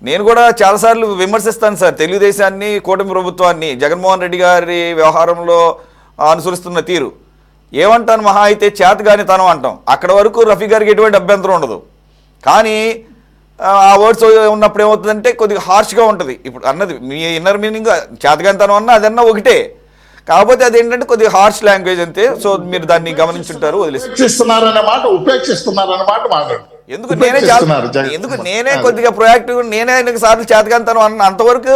నేను కూడా చాలాసార్లు విమర్శిస్తాను సార్ తెలుగుదేశాన్ని, కూటమి ప్రభుత్వాన్ని, జగన్మోహన్ రెడ్డి గారి వ్యవహారంలో అనుసరిస్తున్న తీరు. ఏమంటాను, మహా అయితే చేతగాని తనం అంటాం. అక్కడ వరకు రఫీ గారికి ఎటువంటి అభ్యంతరం ఉండదు. కానీ ఆ వర్డ్స్ ఉన్నప్పుడు ఏమవుతుందంటే కొద్దిగా హార్ష్గా ఉంటుంది. ఇప్పుడు అన్నది మీ ఇన్నర్ మీనింగ్ చేతగాంతనం అన్నా అదన్నా ఒకటే, కాకపోతే అదేంటంటే కొద్దిగా హార్ష్ లాంగ్వేజ్ అంతే. సో మీరు దాన్ని గమనించుంటారు, వదిలేస్తారు. ఉపేక్షిస్తున్నారన్న మాట మాట్లాడు. ఎందుకు నేనే కొద్దిగా ప్రొయాక్టివ్, నేనే ఎన్ని సార్లు చేతగాంతనం అన్న అంతవరకు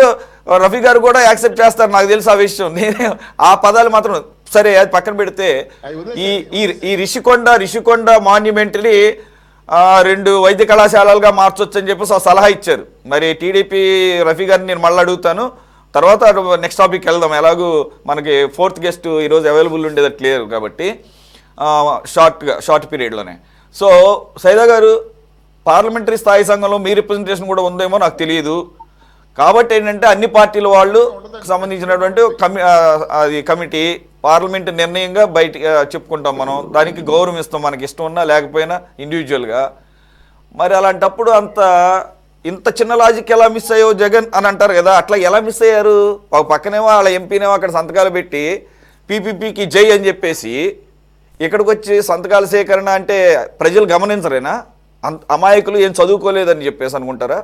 రఫీ గారు కూడా యాక్సెప్ట్ చేస్తారు, నాకు తెలుసు ఆ విషయం. నేనే ఆ పదాలు మాత్రం సరే అది పక్కన పెడితే, ఈ రిషికొండ మాన్యుమెంట్ని 2 వైద్య కళాశాలలుగా మార్చొచ్చు అని చెప్పేసి సలహా ఇచ్చారు. మరి టీడీపీ రఫీ గారిని నేను మళ్ళీ అడుగుతాను, తర్వాత నెక్స్ట్ టాపిక్ వెళ్దాం. ఎలాగూ మనకి 4th గెస్ట్ ఈరోజు అవైలబుల్ ఉండేది క్లియర్ కాబట్టి షార్ట్ పీరియడ్లోనే. సో సైదా గారు, పార్లమెంటరీ స్థాయి సంఘంలో మీ రిప్రజెంటేషన్ కూడా ఉందేమో నాకు తెలియదు. కాబట్టి ఏంటంటే అన్ని పార్టీల వాళ్ళు సంబంధించినటువంటి అది కమిటీ పార్లమెంట్ నిర్ణయంగా బయట చెప్పుకుంటాం మనం, దానికి గౌరవం ఇస్తాం, మనకి ఇష్టం ఉన్నా లేకపోయినా ఇండివిజువల్గా. మరి అలాంటప్పుడు ఇంత చిన్న లాజిక్ ఎలా మిస్ అయ్యో జగన్ అని అంటారు కదా, అట్లా ఎలా మిస్ అయ్యారు? ఒక పక్కనేమో వాళ్ళ ఎంపీనేమో అక్కడ సంతకాలు పెట్టి పీపీపీకి జై అని చెప్పేసి, ఇక్కడికి వచ్చి సంతకాల సేకరణ అంటే ప్రజలు గమనించరేనా? అమాయకులు ఏం చదువుకోలేదని చెప్పేసి అనుకుంటారా?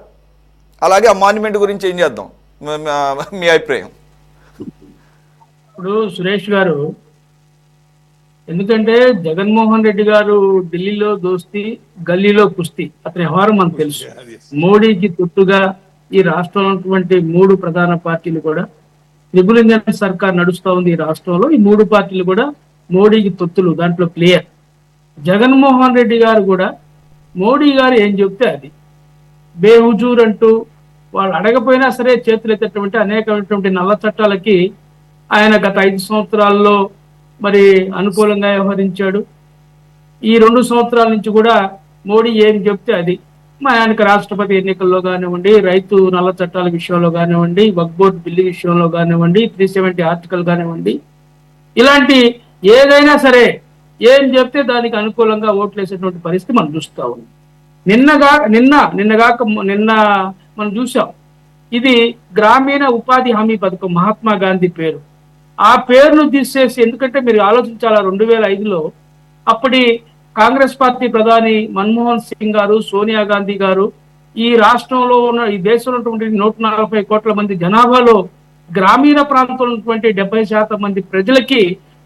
అలాగే ఆ మాన్యుమెంట్ గురించి ఏం చేద్దాం, మీ అభిప్రాయం? ఇప్పుడు సురేష్ గారు, ఎందుకంటే జగన్మోహన్ రెడ్డి గారు ఢిల్లీలో దోస్తీ, గల్లీలో కుస్తీ అతని వ్యవహారం మనకు తెలుసు. మోడీకి తొత్తుగా ఈ రాష్ట్రంలో ఉన్నటువంటి 3 ప్రధాన పార్టీలు కూడా, ట్రిపుల్ ఇంజన్ సర్కార్ నడుస్తూ ఉంది ఈ రాష్ట్రంలో. ఈ 3 పార్టీలు కూడా మోడీకి తొత్తులు, దాంట్లో క్లియర్. జగన్మోహన్ రెడ్డి గారు కూడా మోడీ గారు ఏం చెప్తే అది బేహుజూర్ అంటూ, వాళ్ళు అడగపోయినా సరే చేతులు ఎత్తేటువంటి అనేకమైనటువంటి నల్ల చట్టాలకి ఆయన గత 5 సంవత్సరాల్లో మరి అనుకూలంగా వ్యవహరించాడు. ఈ 2 సంవత్సరాల నుంచి కూడా మోడీ ఏం చెప్తే అది. ఆయనకు రాష్ట్రపతి ఎన్నికల్లో కానివ్వండి, రైతు నల్ల చట్టాల విషయంలో కానివ్వండి, వక్ఫ్ బోర్డు బిల్లు విషయంలో కానివ్వండి, 370 ఆర్టికల్ కానివ్వండి, ఇలాంటి ఏదైనా సరే ఏం చెప్తే దానికి అనుకూలంగా ఓట్లేసేటువంటి పరిస్థితి మనం చూస్తా ఉన్నాం. నిన్న మనం చూసాం. ఇది గ్రామీణ ఉపాధి హామీ పథకం, మహాత్మా గాంధీ పేరు. ఆ పేరును తీసేసి, ఎందుకంటే మీరు ఆలోచించాలా, 2005లో అప్పటి కాంగ్రెస్ పార్టీ ప్రధాని మన్మోహన్ సింగ్ గారు, సోనియా గాంధీ గారు ఈ రాష్ట్రంలో ఉన్న, ఈ దేశంలో ఉన్నటువంటి 140 కోట్ల మంది జనాభాలో గ్రామీణ ప్రాంతంలో ఉన్నటువంటి 70% మంది ప్రజలకి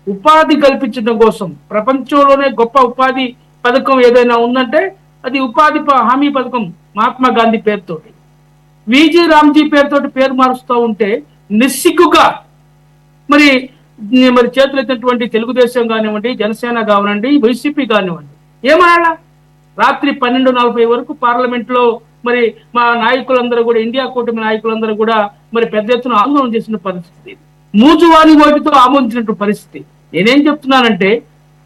ఉపాధి కల్పించడం కోసం ప్రపంచంలోనే గొప్ప ఉపాధి పథకం ఏదైనా ఉందంటే అది ఉపాధి హామీ పథకం, మహాత్మా గాంధీ పేరుతోటి. విజి రామ్జీ పేరుతోటి పేరు మారుస్తూ ఉంటే నిస్సిగ్గుగా మరి చేతులు ఎత్తినటువంటి తెలుగుదేశం కానివ్వండి, జనసేన కానివ్వండి, వైసీపీ కానివ్వండి, ఏమనాలా? రాత్రి 12:40 వరకు పార్లమెంట్ లో మరి మా నాయకులందరూ కూడా, ఇండియా కూటమి నాయకులందరూ కూడా మరి పెద్ద ఎత్తున ఆందోళన చేసిన పరిస్థితి, మూజువాని ఓటితో ఆమోదించినటువంటి పరిస్థితి. నేనేం చెప్తున్నానంటే,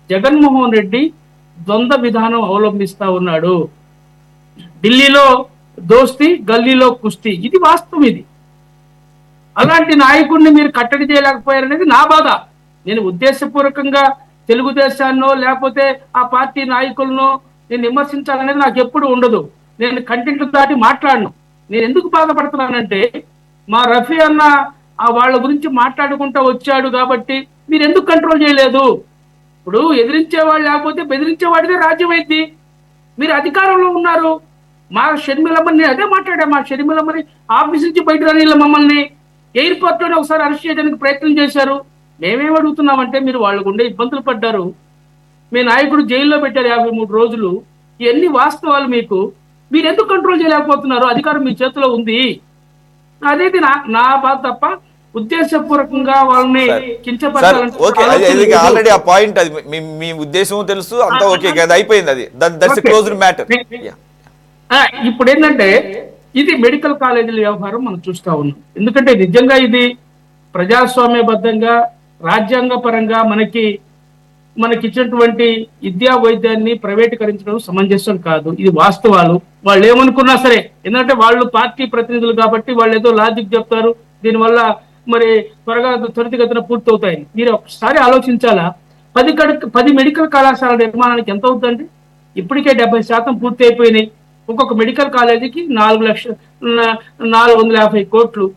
జగన్మోహన్ రెడ్డి ద్వంద్వ విధానం అవలంబిస్తా ఉన్నాడు. ఢిల్లీలో దోస్తీ, గల్లీలో కుస్తీ, ఇది వాస్తవం. ఇది అలాంటి నాయకుడిని మీరు కట్టడి చేయలేకపోయారనేది నా బాధ. నేను ఉద్దేశపూర్వకంగా తెలుగుదేశాన్నో లేకపోతే ఆ పార్టీ నాయకులను నేను విమర్శించాలనేది నాకు ఎప్పుడు ఉండదు. నేను కంటెంట్ దాటి మాట్లాడను. నేను ఎందుకు బాధపడుతున్నానంటే, మా రఫీ అన్న వాళ్ళ గురించి మాట్లాడుకుంటూ వచ్చాడు కాబట్టి మీరు ఎందుకు కంట్రోల్ చేయలేదు? ఇప్పుడు ఎదిరించేవాళ్ళు లేకపోతే బెదిరించేవాడిదే రాజ్యం అయింది. మీరు అధికారంలో ఉన్నారు. మా షర్మిలమ్మని అదే మాట్లాడా, మా షర్మిలమ్మని ఆఫీస్ నుంచి బయట రాని మమ్మల్ని ఎయిర్పోర్ట్ లోనే ఒకసారి అరెస్ట్ చేయడానికి ప్రయత్నం చేశారు. మేమేం అడుగుతున్నామంటే, మీరు వాళ్ళకు ఉండే ఇబ్బందులు పడ్డారు, మీ నాయకుడు జైల్లో పెట్టారు 53 రోజులు, ఇవన్నీ వాస్తవాలు. మీరు ఎందుకు కంట్రోల్ చేయలేకపోతున్నారు? అధికారం మీ చేతిలో ఉంది. అదేది నా బాధ తప్ప ఉద్దేశపూర్వకంగా వాళ్ళని కించపరచాలంటే ఆల్రెడీ ఆ పాయింట్, అది మీ ఉద్దేశం తెలుసు అంతా, ఓకే, అది అయిపోయింది, అది దట్స్ క్లోజ్డ్ మ్యాటర్. ఇప్పుడు ఏంటంటే, ఇది మెడికల్ కాలేజీల వ్యవహారం మనం చూస్తా ఉన్నాం. ఎందుకంటే నిజంగా ఇది ప్రజాస్వామ్యబద్ధంగా, రాజ్యాంగ పరంగా మనకి ఇచ్చినటువంటి విద్యా వైద్యాన్ని ప్రైవేటీకరించడం సమంజసం కాదు. ఇది వాస్తవాలు. వాళ్ళు ఏమనుకున్నా సరే, ఎందుకంటే వాళ్ళు పార్టీ ప్రతినిధులు కాబట్టి వాళ్ళు ఏదో లాజిక్ చెప్తారు, దీనివల్ల మరి త్వరితగతిన పూర్తవుతాయి. మీరు ఒకసారి ఆలోచించాలా, 10 మెడికల్ కళాశాల నిర్మాణానికి ఎంత అవుతుందండి? ఇప్పటికే 70% పూర్తి అయిపోయినాయి. ఒక్కొక్క మెడికల్ కాలేజీకి 450 కోట్లు.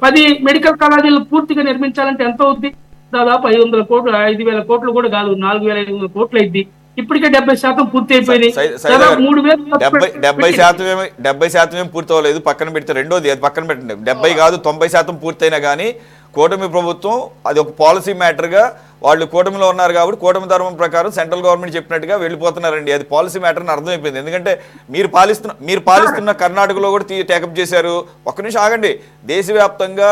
10 మెడికల్ కాలేజీలు పూర్తిగా నిర్మించాలంటే ఎంత అవుద్ది? దాదాపు 500 కోట్లు, 5,000 కోట్లు కూడా కాదు, 4,500 కోట్లు అయింది. ఇప్పటికే 70% పూర్తి అయిపోయినాయి. సైదా దాదాపు గారు 3000 70% ఏమి పూర్తి అవ్వలేదు. పక్కన పెడితే రెండోది అది పక్కన పెట్టండి. 70 కాదు 90% పూర్తయినా కానీ కూటమి ప్రభుత్వం అది ఒక పాలసీ మ్యాటర్గా వాళ్ళు కూటమిలో ఉన్నారు కాబట్టి కూటమి ధర్మం ప్రకారం సెంట్రల్ గవర్నమెంట్ చెప్పినట్టుగా వెళ్ళిపోతున్నారండి. అది పాలసీ మ్యాటర్ అని అర్థమైపోయింది. ఎందుకంటే మీరు పాలిస్తున్న కర్ణాటకలో కూడా టేకప్ చేశారు. ఒక్క నిమిషం ఆగండి. దేశవ్యాప్తంగా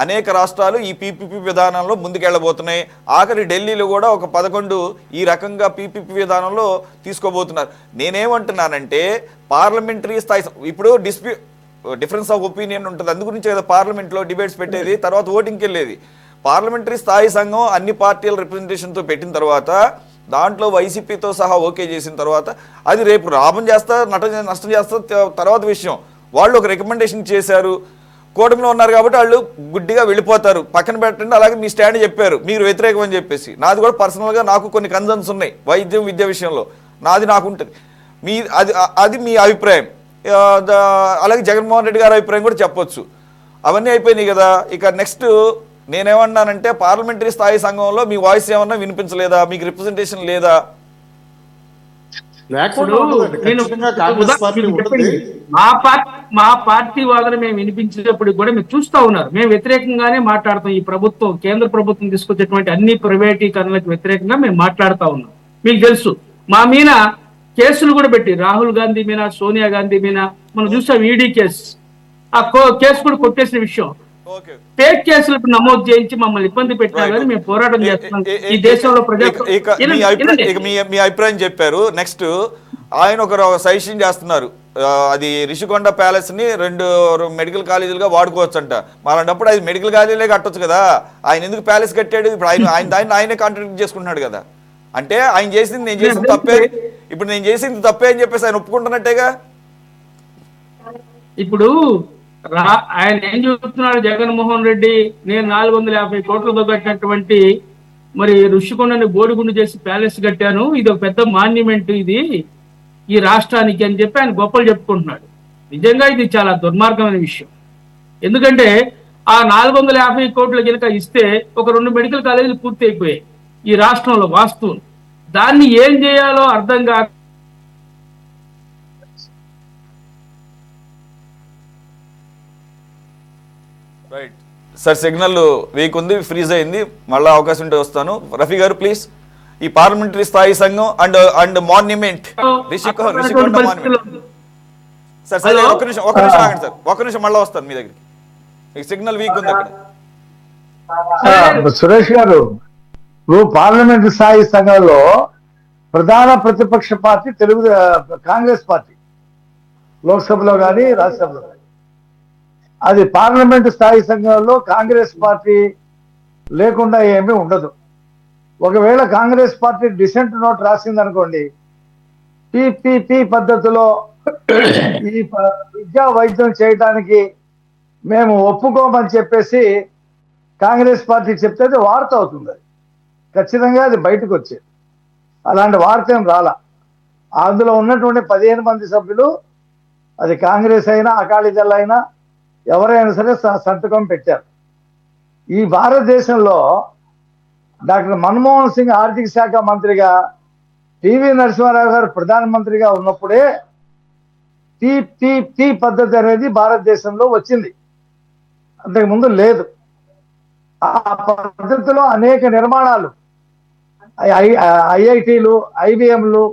అనేక రాష్ట్రాలు ఈ పీపీపీ విధానంలో ముందుకెళ్ళబోతున్నాయి. ఆఖరి ఢిల్లీలో కూడా ఒక 11 ఈ రకంగా పీపీపీ విధానంలో తీసుకోబోతున్నారు. నేనేమంటున్నానంటే పార్లమెంటరీ స్థాయి ఇప్పుడు డిఫరెన్స్ ఆఫ్ ఒపీనియన్ ఉంటుంది. అందు గురించి కదా పార్లమెంట్లో డిబేట్స్ పెట్టేది, తర్వాత ఓటింగ్కి వెళ్ళేది. పార్లమెంటరీ స్థాయి సంఘం అన్ని పార్టీల రిప్రజెంటేషన్తో పెట్టిన తర్వాత దాంట్లో వైసీపీతో సహా ఓకే చేసిన తర్వాత అది రేపు లాభం చేస్తా నష్టం చేస్తా తర్వాత విషయం. వాళ్ళు ఒక రికమెండేషన్ చేశారు, కూటమిలో ఉన్నారు కాబట్టి వాళ్ళు గుడ్డిగా వెళ్ళిపోతారు. పక్కన పెట్టండి. అలాగే మీ స్టాండ్ చెప్పారు మీరు వ్యతిరేకం అని చెప్పేసి. నాది కూడా పర్సనల్గా నాకు కొన్ని కన్సర్న్స్ ఉన్నాయి వైద్యం విద్య విషయంలో, నాకు ఉంటుంది. అది మీ అభిప్రాయం. అలాగే జగన్మోహన్ రెడ్డి గారి అభిప్రాయం కూడా చెప్పొచ్చు. అవన్నీ అయిపోయినాయి కదా. ఇక నెక్స్ట్ నేనేమన్నానంటే పార్లమెంటరీ స్థాయి సంఘంలో మీ వాయిస్ ఏమన్నా వినిపించలేదా? మీకు రిప్రజెంటేషన్ లేదా? మా పార్టీ వాదన మేము వినిపించేటప్పుడు కూడా మీరు చూస్తా ఉన్నారు. మేము వ్యతిరేకంగానే మాట్లాడతాం. ఈ ప్రభుత్వం కేంద్ర ప్రభుత్వం తీసుకొచ్చేటువంటి అన్ని ప్రైవేటీకరణలకు వ్యతిరేకంగా మేము మాట్లాడుతా ఉన్నాం. మీకు తెలుసు మా మీద కేసులు కూడా పెట్టి రాహుల్ గాంధీ మీద, సోనియా గాంధీ మీద మనం చూసాం ఈడీ కేసు. ఆ కేసు కూడా కొట్టేసిన విషయం. ఫేక్ కేసులు నమోదు చేయించి మమ్మల్ని ఇబ్బంది పెట్టినా కానీ మేము పోరాటం చేస్తున్నాం ఈ దేశంలో. మీ అభిప్రాయం చెప్పారు. నెక్స్ట్ ఆయన ఒక సజెషన్ చేస్తున్నారు, అది రిషికొండ ప్యాలెస్ ని 2 మెడికల్ కాలేజీలుగా వాడుకోవచ్చు అంట. అలాంటప్పుడు అది మెడికల్ కాలేజీలే కట్టొచ్చు కదా. ఆయన ఎందుకు ప్యాలెస్ కట్టాడు? ఇప్పుడు ఆయనే కాంట్రాక్ట్ చేసుకుంటున్నాడు కదా. అంటే ఆయన చేసింది నేను చేసింది తప్పే, ఇప్పుడు నేను చేసింది తప్పే అని చెప్పేసి ఆయన ఒప్పుకుంటున్నట్టేగా. ఇప్పుడు ఆయన ఏం చెబుతున్నాడు జగన్మోహన్ రెడ్డి, నేను 450 కోట్లతో కట్టినటువంటి మరి ఋషికొండని బోడిగుండు చేసి ప్యాలెస్ కట్టాను, ఇది ఒక పెద్ద మాన్యుమెంట్ ఇది ఈ రాష్ట్రానికి అని చెప్పి ఆయన గొప్పలు చెప్పుకుంటున్నాడు. నిజంగా ఇది చాలా దుర్మార్గమైన విషయం. ఎందుకంటే ఆ 450 కోట్లు కనుక ఇస్తే ఒక 2 మెడికల్ కాలేజీలు పూర్తి అయిపోయాయి ఈ రాష్ట్రంలో వాస్తవం. దాన్ని ఏం చేయాలో అర్థం కాక రైట్ సార్, సిగ్నల్ వీక్ ఉంది, ఫ్రీజ్ అయింది. మళ్ళీ అవకాశం ఉంటే వస్తాను. రఫీ గారు ప్లీజ్. ఈ పార్లమెంటరీ స్థాయి సంఘం and monument Rishikonda monument sir. సరే ఒక్క నిమిషం ఆగండి సార్, ఒక్క నిమిషం మళ్ళీ వస్తాను మీ దగ్గరికి. మీకు సిగ్నల్ వీక్ ఉంది అక్కడ. సురేష్ గారు, ఇప్పుడు పార్లమెంటు స్థాయి సంఘంలో ప్రధాన ప్రతిపక్ష పార్టీ కాంగ్రెస్ పార్టీ, లోక్సభలో కానీ రాజ్యసభలో కానీ. అది పార్లమెంటు స్థాయి సంఘంలో కాంగ్రెస్ పార్టీ లేకుండా ఏమీ ఉండదు. ఒకవేళ కాంగ్రెస్ పార్టీ డిసెంట్ నోట్ రాసిందనుకోండి, పిపిపి పద్ధతిలో ఈ విద్యా వైద్యం చేయడానికి మేము ఒప్పుకోమని చెప్పేసి కాంగ్రెస్ పార్టీ చెప్తే అది వార్త అవుతుంది. అది ఖచ్చితంగా అది బయటకు వచ్చేది. అలాంటి వార్త ఏం రాలా. అందులో ఉన్నటువంటి 15 మంది సభ్యులు, అది కాంగ్రెస్ అయినా అకాలీదళ అయినా ఎవరైనా సరే సంతకం పెట్టారు. ఈ భారతదేశంలో డాక్టర్ మన్మోహన్ సింగ్ ఆర్థిక శాఖ మంత్రిగా, పివి నరసింహారావు గారు ప్రధానమంత్రిగా ఉన్నప్పుడే పిపిపి పద్ధతి అనేది భారతదేశంలో వచ్చింది. అంతకుముందు లేదు. ఆ పద్ధతిలో అనేక నిర్మాణాలు, ఐఐటీలు, ఐబిఎంలు,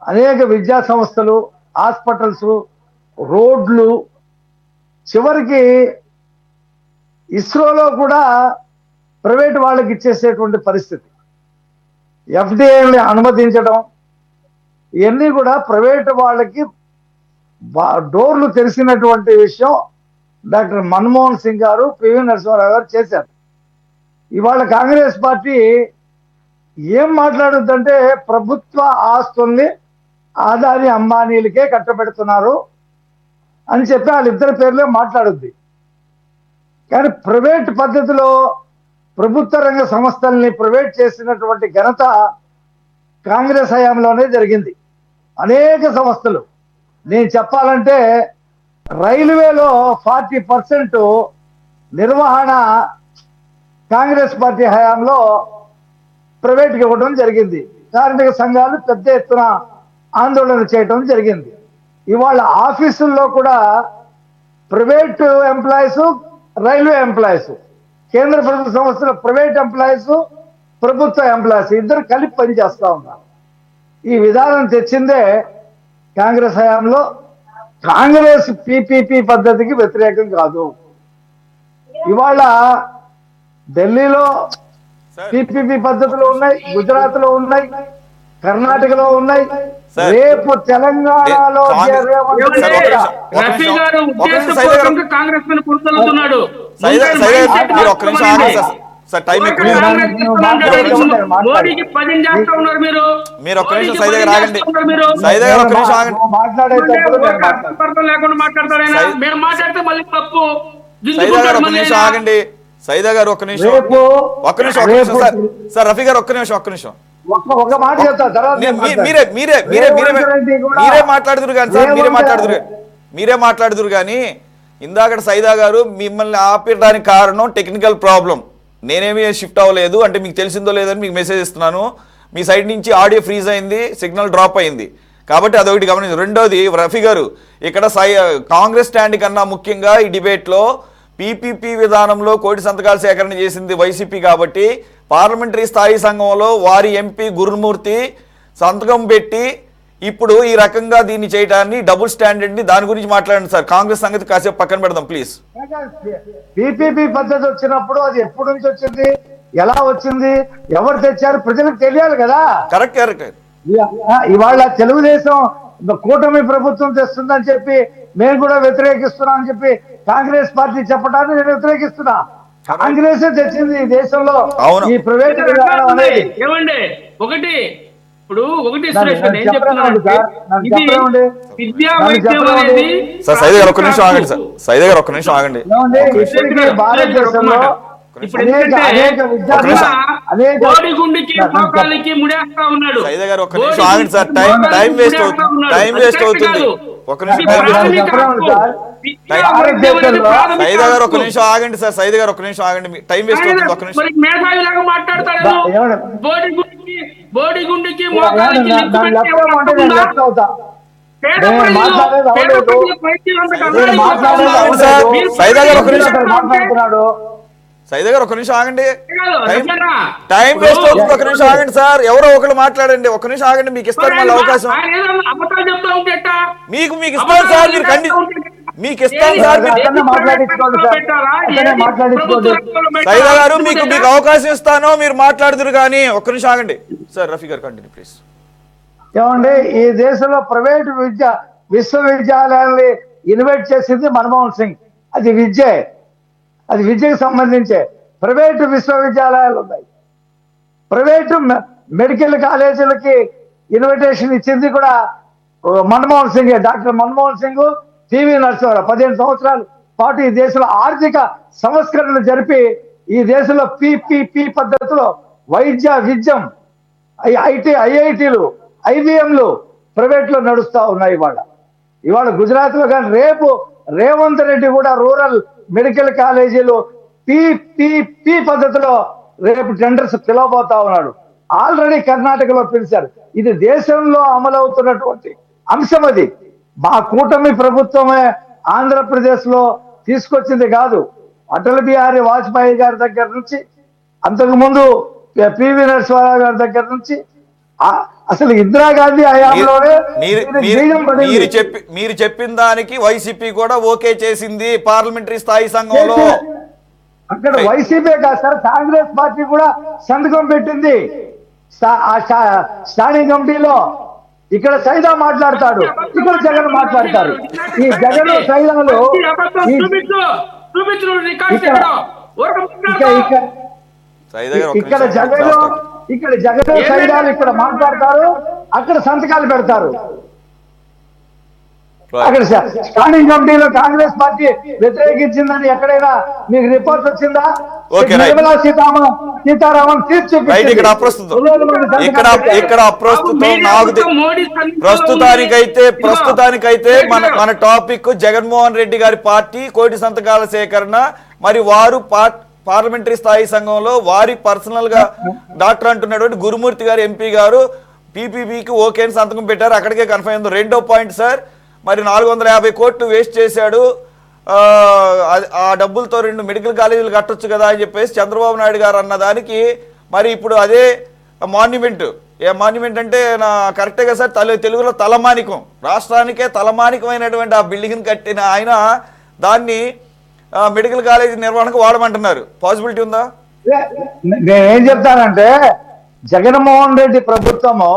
అనేక విద్యా సంస్థలు, హాస్పిటల్స్, రోడ్లు, చివరికి ఇస్రోలో కూడా ప్రైవేట్ వాళ్ళకి ఇచ్చేసేటువంటి పరిస్థితి, ఎఫ్డిఐని అనుమతించడం, ఇవన్నీ కూడా ప్రైవేట్ వాళ్ళకి డోర్లు తెరిచినటువంటి విషయం డాక్టర్ మన్మోహన్ సింగ్ గారు, పివి నరసింహారావు గారు చేశారు. ఇవాళ కాంగ్రెస్ పార్టీ ఏం మాట్లాడుద్దంటే ప్రభుత్వ ఆస్తుల్ని ఆదాని అంబానీలకే కట్టబెడుతున్నారు అని చెప్పి వాళ్ళిద్దరి పేర్లే మాట్లాడుద్ది. కానీ ప్రైవేట్ పద్ధతిలో ప్రభుత్వ రంగ సంస్థల్ని ప్రైవేట్ చేసినటువంటి ఘనత కాంగ్రెస్ హయాంలోనే జరిగింది. అనేక సంస్థలు, నేను చెప్పాలంటే రైల్వేలో 40% నిర్వహణ కాంగ్రెస్ పార్టీ హయాంలో ప్రైవేట్కి ఇవ్వడం జరిగింది. కార్మిక సంఘాలు పెద్ద ఎత్తున ఆందోళన చేయటం జరిగింది. ఇవాళ ఆఫీసుల్లో కూడా ప్రైవేట్ ఎంప్లాయీస్, రైల్వే ఎంప్లాయీస్, కేంద్ర ప్రభుత్వ సంస్థల ప్రైవేట్ ఎంప్లాయీస్, ప్రభుత్వ ఎంప్లాయీస్ ఇద్దరు కలిపి పనిచేస్తా ఉన్నారు. ఈ విధానం తెచ్చిందే కాంగ్రెస్ హయాంలో. కాంగ్రెస్ పిపిపి పద్ధతికి వ్యతిరేకం కాదు. ఇవాళ ఢిల్లీలో పిపిపి పద్ధతులు ఉన్నాయి, గుజరాత్ లో ఉన్నాయి, కర్ణాటకలో ఉన్నాయి. రేపు తెలంగాణలో రఫీ గారు ఉద్దేశపూర్వకంగా కాంగ్రెస్ ను కొనసాగుతున్నాడు. మోడీకి 10 చేస్తా ఉన్నారు మీరు ఒక్క నిమిషం సైదా గారు ఆగండి. సైదా గారు ఒక్క నిమిషం ఆగండి. లేకుండా మాట్లాడతారైనా మేము మాట్లాడితే మళ్ళీ తప్పు. సైదా గారు ఒక్క నిమిషం ఆగండి. సైదా గారు ఒక్క నిమిషం సార్. రఫీ గారు ఒక్క నిమిషం ఒక మాట చెప్తా తర్వాత మీరే మాట్లాడుతురు కానీ సార్, మీరే మాట్లాడుతురు కానీ ఇందాక సైదా గారు మిమ్మల్ని ఆపేయడానికి కారణం టెక్నికల్ ప్రాబ్లం. నేనేమి షిఫ్ట్ అవ్వలేదు, అంటే మీకు తెలిసిందో లేదని మీకు మెసేజ్ ఇస్తున్నాను. మీ సైడ్ నుంచి ఆడియో ఫ్రీజ్ అయింది, సిగ్నల్ డ్రాప్ అయింది, కాబట్టి అదొకటి గమనించండి. రెండోది, రఫీ గారు ఇక్కడ కాంగ్రెస్ స్టాండ్ కన్నా ముఖ్యంగా ఈ డిబేట్లో పీపీపీ విధానంలో కోటి సంతకాల సేకరణ చేసింది వైసీపీ కాబట్టి పార్లమెంటరీ స్థాయి సంఘంలో వారి ఎంపీ గురుమూర్తి సంతకం పెట్టి ఇప్పుడు ఈ రకంగా దీన్ని చేయడాన్ని డబుల్ స్టాండర్డ్ ని దాని గురించి మాట్లాడండి సార్. కాంగ్రెస్ సంగతి కాసేపు పక్కన పెడదాం ప్లీజ్. పీపీపీ పద్ధతి వచ్చినప్పుడు అది ఎప్పటి నుంచి వచ్చింది, ఎలా వచ్చింది, ఎవరు తెచ్చారు ప్రజలకు తెలియాలి కదా. కరెక్ట్. ఇవాళ తెలుగుదేశం కూటమి ప్రభుత్వం తెస్తుందని చెప్పి మేము కూడా వ్యతిరేకిస్తున్నాం అని చెప్పి కాంగ్రెస్ పార్టీ చెప్పడాన్ని నేను వ్యతిరేకిస్తున్నా. కాంగ్రెస్ తెచ్చింది ఈ దేశంలో ఈ ప్రైవేట్ విధానం అనేది. ఏమండి ఒకటి ఇప్పుడు సురేష్ గారు ఏం చెప్తున్నారంటే ఇది విద్యా వైద్యం అనేది సార్. సైదా గారు ఒక్క నిమిషం ఆగండి సార్. సైదా గారు ఒక్క నిమిషం ఆగండి. భారతదేశంలో ఇప్పుడు బోడిగుండికి మోకాలికి ముడేస్తా ఉన్నాడు. సైదా గారు ఒక్క నిమిషం ఆగండి సార్. టైం వేస్ట్ అవుతుంది. ఒక్క నిమిషం సైదా గారు ఒక్క నిమిషం ఆగండి సార్. సైదా గారు ఒక్క నిమిషం ఆగండి, టైం వేస్ట్ అవుతుంది. ఒక్క నిమిషం మేధావిలాగా మాట్లాడతాడు. బోడిగుండికి మోకాలికి సైదా గారు ఒక్క నిమిషం సైదా గారు ఒక్క నిమిషం ఆగండి. టైం వేస్ట్ అవుతుంది. ఒక్క నిమిషం ఆగండి సార్. ఎవరో ఒకరు మాట్లాడండి. ఒక్క నిమిషం ఆగండి, మీకు ఇస్తాను మళ్ళీ అవకాశం. మీకు ఇస్తాను సార్. మీకు ఇస్తాను సార్. సైదా గారు మీకు అవకాశం ఇస్తాను, మీరు మాట్లాడుతురు కానీ ఒక్క నిమిషం ఆగండి సార్. రఫీ గారు కంటిన్యూ ప్లీజ్. ఏమండి, ఈ దేశంలో ప్రైవేట్ విశ్వవిద్యాలయాన్ని ఇన్వైట్ చేసింది మన్మోహన్ సింగ్. అది విద్యకు సంబంధించే ప్రైవేటు విశ్వవిద్యాలయాలు ఉన్నాయి. ప్రైవేటు మెడికల్ కాలేజీలకి ఇన్విటేషన్ ఇచ్చింది కూడా మన్మోహన్ సింగ్. డాక్టర్ మన్మోహన్ సింగ్, పివి నరసింహారావు 15 సంవత్సరాల పాటు ఈ దేశంలో ఆర్థిక సంస్కరణలు జరిపి ఈ దేశంలో పిపిపి పద్ధతిలో విద్యం ఐఐటీలు ఐబిఎంలు ప్రైవేట్ లో నడుస్తా ఉన్నాయి. ఇవాళ గుజరాత్ లో కానీ రేపు రేవంత్ రెడ్డి కూడా రూరల్ మెడికల్ కాలేజీలు పిపిపి పద్ధతిలో రేపు టెండర్స్ పిలవబోతా ఉన్నాడు. ఆల్రెడీ కర్ణాటకలో పిలిచారు. ఇది దేశంలో అమలవుతున్నటువంటి అంశం. అది మా కూటమి ప్రభుత్వమే ఆంధ్రప్రదేశ్ లో తీసుకొచ్చింది కాదు. అటల్ బిహారీ వాజ్పేయి గారి దగ్గర నుంచి, అంతకుముందు పివి నరసింహారావు గారి దగ్గర నుంచి, అసలు ఇందిరాగాంధీ హయాంలోనే మీరు చెప్పిన దానికి వైసీపీ కూడా ఓకే చేసింది పార్లమెంటరీ స్థాయి సంఘంలో. అక్కడ వైసీపీ కాదు సార్, కాంగ్రెస్ పార్టీ కూడా సంతకం పెట్టింది స్టాండింగ్ కమిటీలో. ఇక్కడ సైదా మాట్లాడతాడు, ఇక్కడ జగన్ మాట్లాడతారు. ఈ జగన్ సైదాలు ఇక్కడ జగన్ సైదాలు ఇక్కడ మాట్లాడతారు, అక్కడ సంతకాలు పెడతారు. అక్కడ స్టాండింగ్ కమిటీలో కాంగ్రెస్ పార్టీ వ్యతిరేకించిందని ఎక్కడైనా మీకు రిపోర్ట్ వచ్చిందా? నిర్మలా సీతారామన్ ప్రస్తుతానికైతే మన టాపిక్ జగన్మోహన్ రెడ్డి గారి పార్టీ కోటి సంతకాల సేకరణ. మరి వారు పార్లమెంటరీ స్థాయి సంఘంలో వారి పర్సనల్ గా డాక్టర్ అంటున్నటువంటి గురుమూర్తి గారు ఎంపీ గారు పీపీపీకి ఓకే అని సంతకం పెట్టారు, అక్కడికే కన్ఫర్మ్ అయింది. రెండో పాయింట్ సార్, మరి 450 కోట్లు వేస్ట్ చేశాడు, ఆ డబ్బులతో 2 మెడికల్ కాలేజీలు కట్టొచ్చు కదా అని చెప్పేసి చంద్రబాబు నాయుడు గారు అన్న దానికి మరి ఇప్పుడు అదే మాన్యుమెంట్, ఏ మాన్యుమెంట్ అంటే నా కరెక్టే కదా సార్, తెలుగులో తలమానికం, రాష్ట్రానికే తలమానికమైనటువంటి ఆ బిల్డింగ్ని కట్టిన ఆయన దాన్ని మెడికల్ కాలేజీ నిర్వహణకు వాడమంటున్నారు. పాసిబిలిటీ ఉందా? నేనేం చెప్తానంటే జగన్మోహన్ రెడ్డి ప్రభుత్వము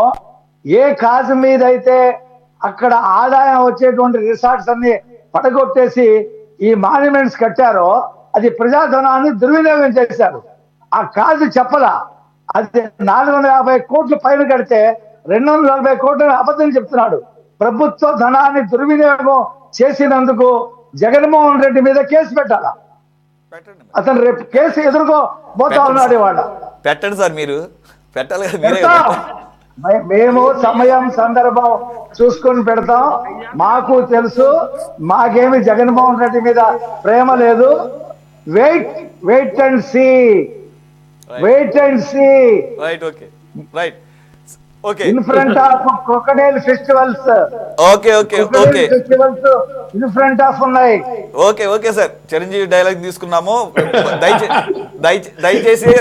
ఏ కాజు మీద అయితే అక్కడ ఆదాయం వచ్చేటువంటి రిసార్ట్స్ అన్ని పడగొట్టేసి ఈ మాన్యుమెంట్స్ కట్టారో అది ప్రజాధనాన్ని దుర్వినియోగం చేశారు. ఆ కాజు చెప్పలా, అది 450 కోట్ల పైన కడితే 240 కోట్లని అబద్ధం చెప్తున్నాడు. ప్రభుత్వ ధనాన్ని దుర్వినియోగం చేసినందుకు జగన్మోహన్ రెడ్డి మీద కేసు పెట్టాలా? అతను రేపు కేసు ఎదుర్కోబోతా ఉన్నాడు. ఇవాళ పెట్టండి సార్, మీరు పెట్టాలి కదా, మీరే మేము సమయం సందర్భం చూసుకొని పెడతాం. మాకు తెలుసు, మాకేమి జగన్మోహన్ రెడ్డి మీద ప్రేమ లేదు. Wait and see. Right, okay, right, okay. In front of crocodile festivals, okay festivals in front of ఉన్నాయి. ఓకే సార్, చిరంజీవి డైలాగ్ తీసుకున్నాము. దయచేసి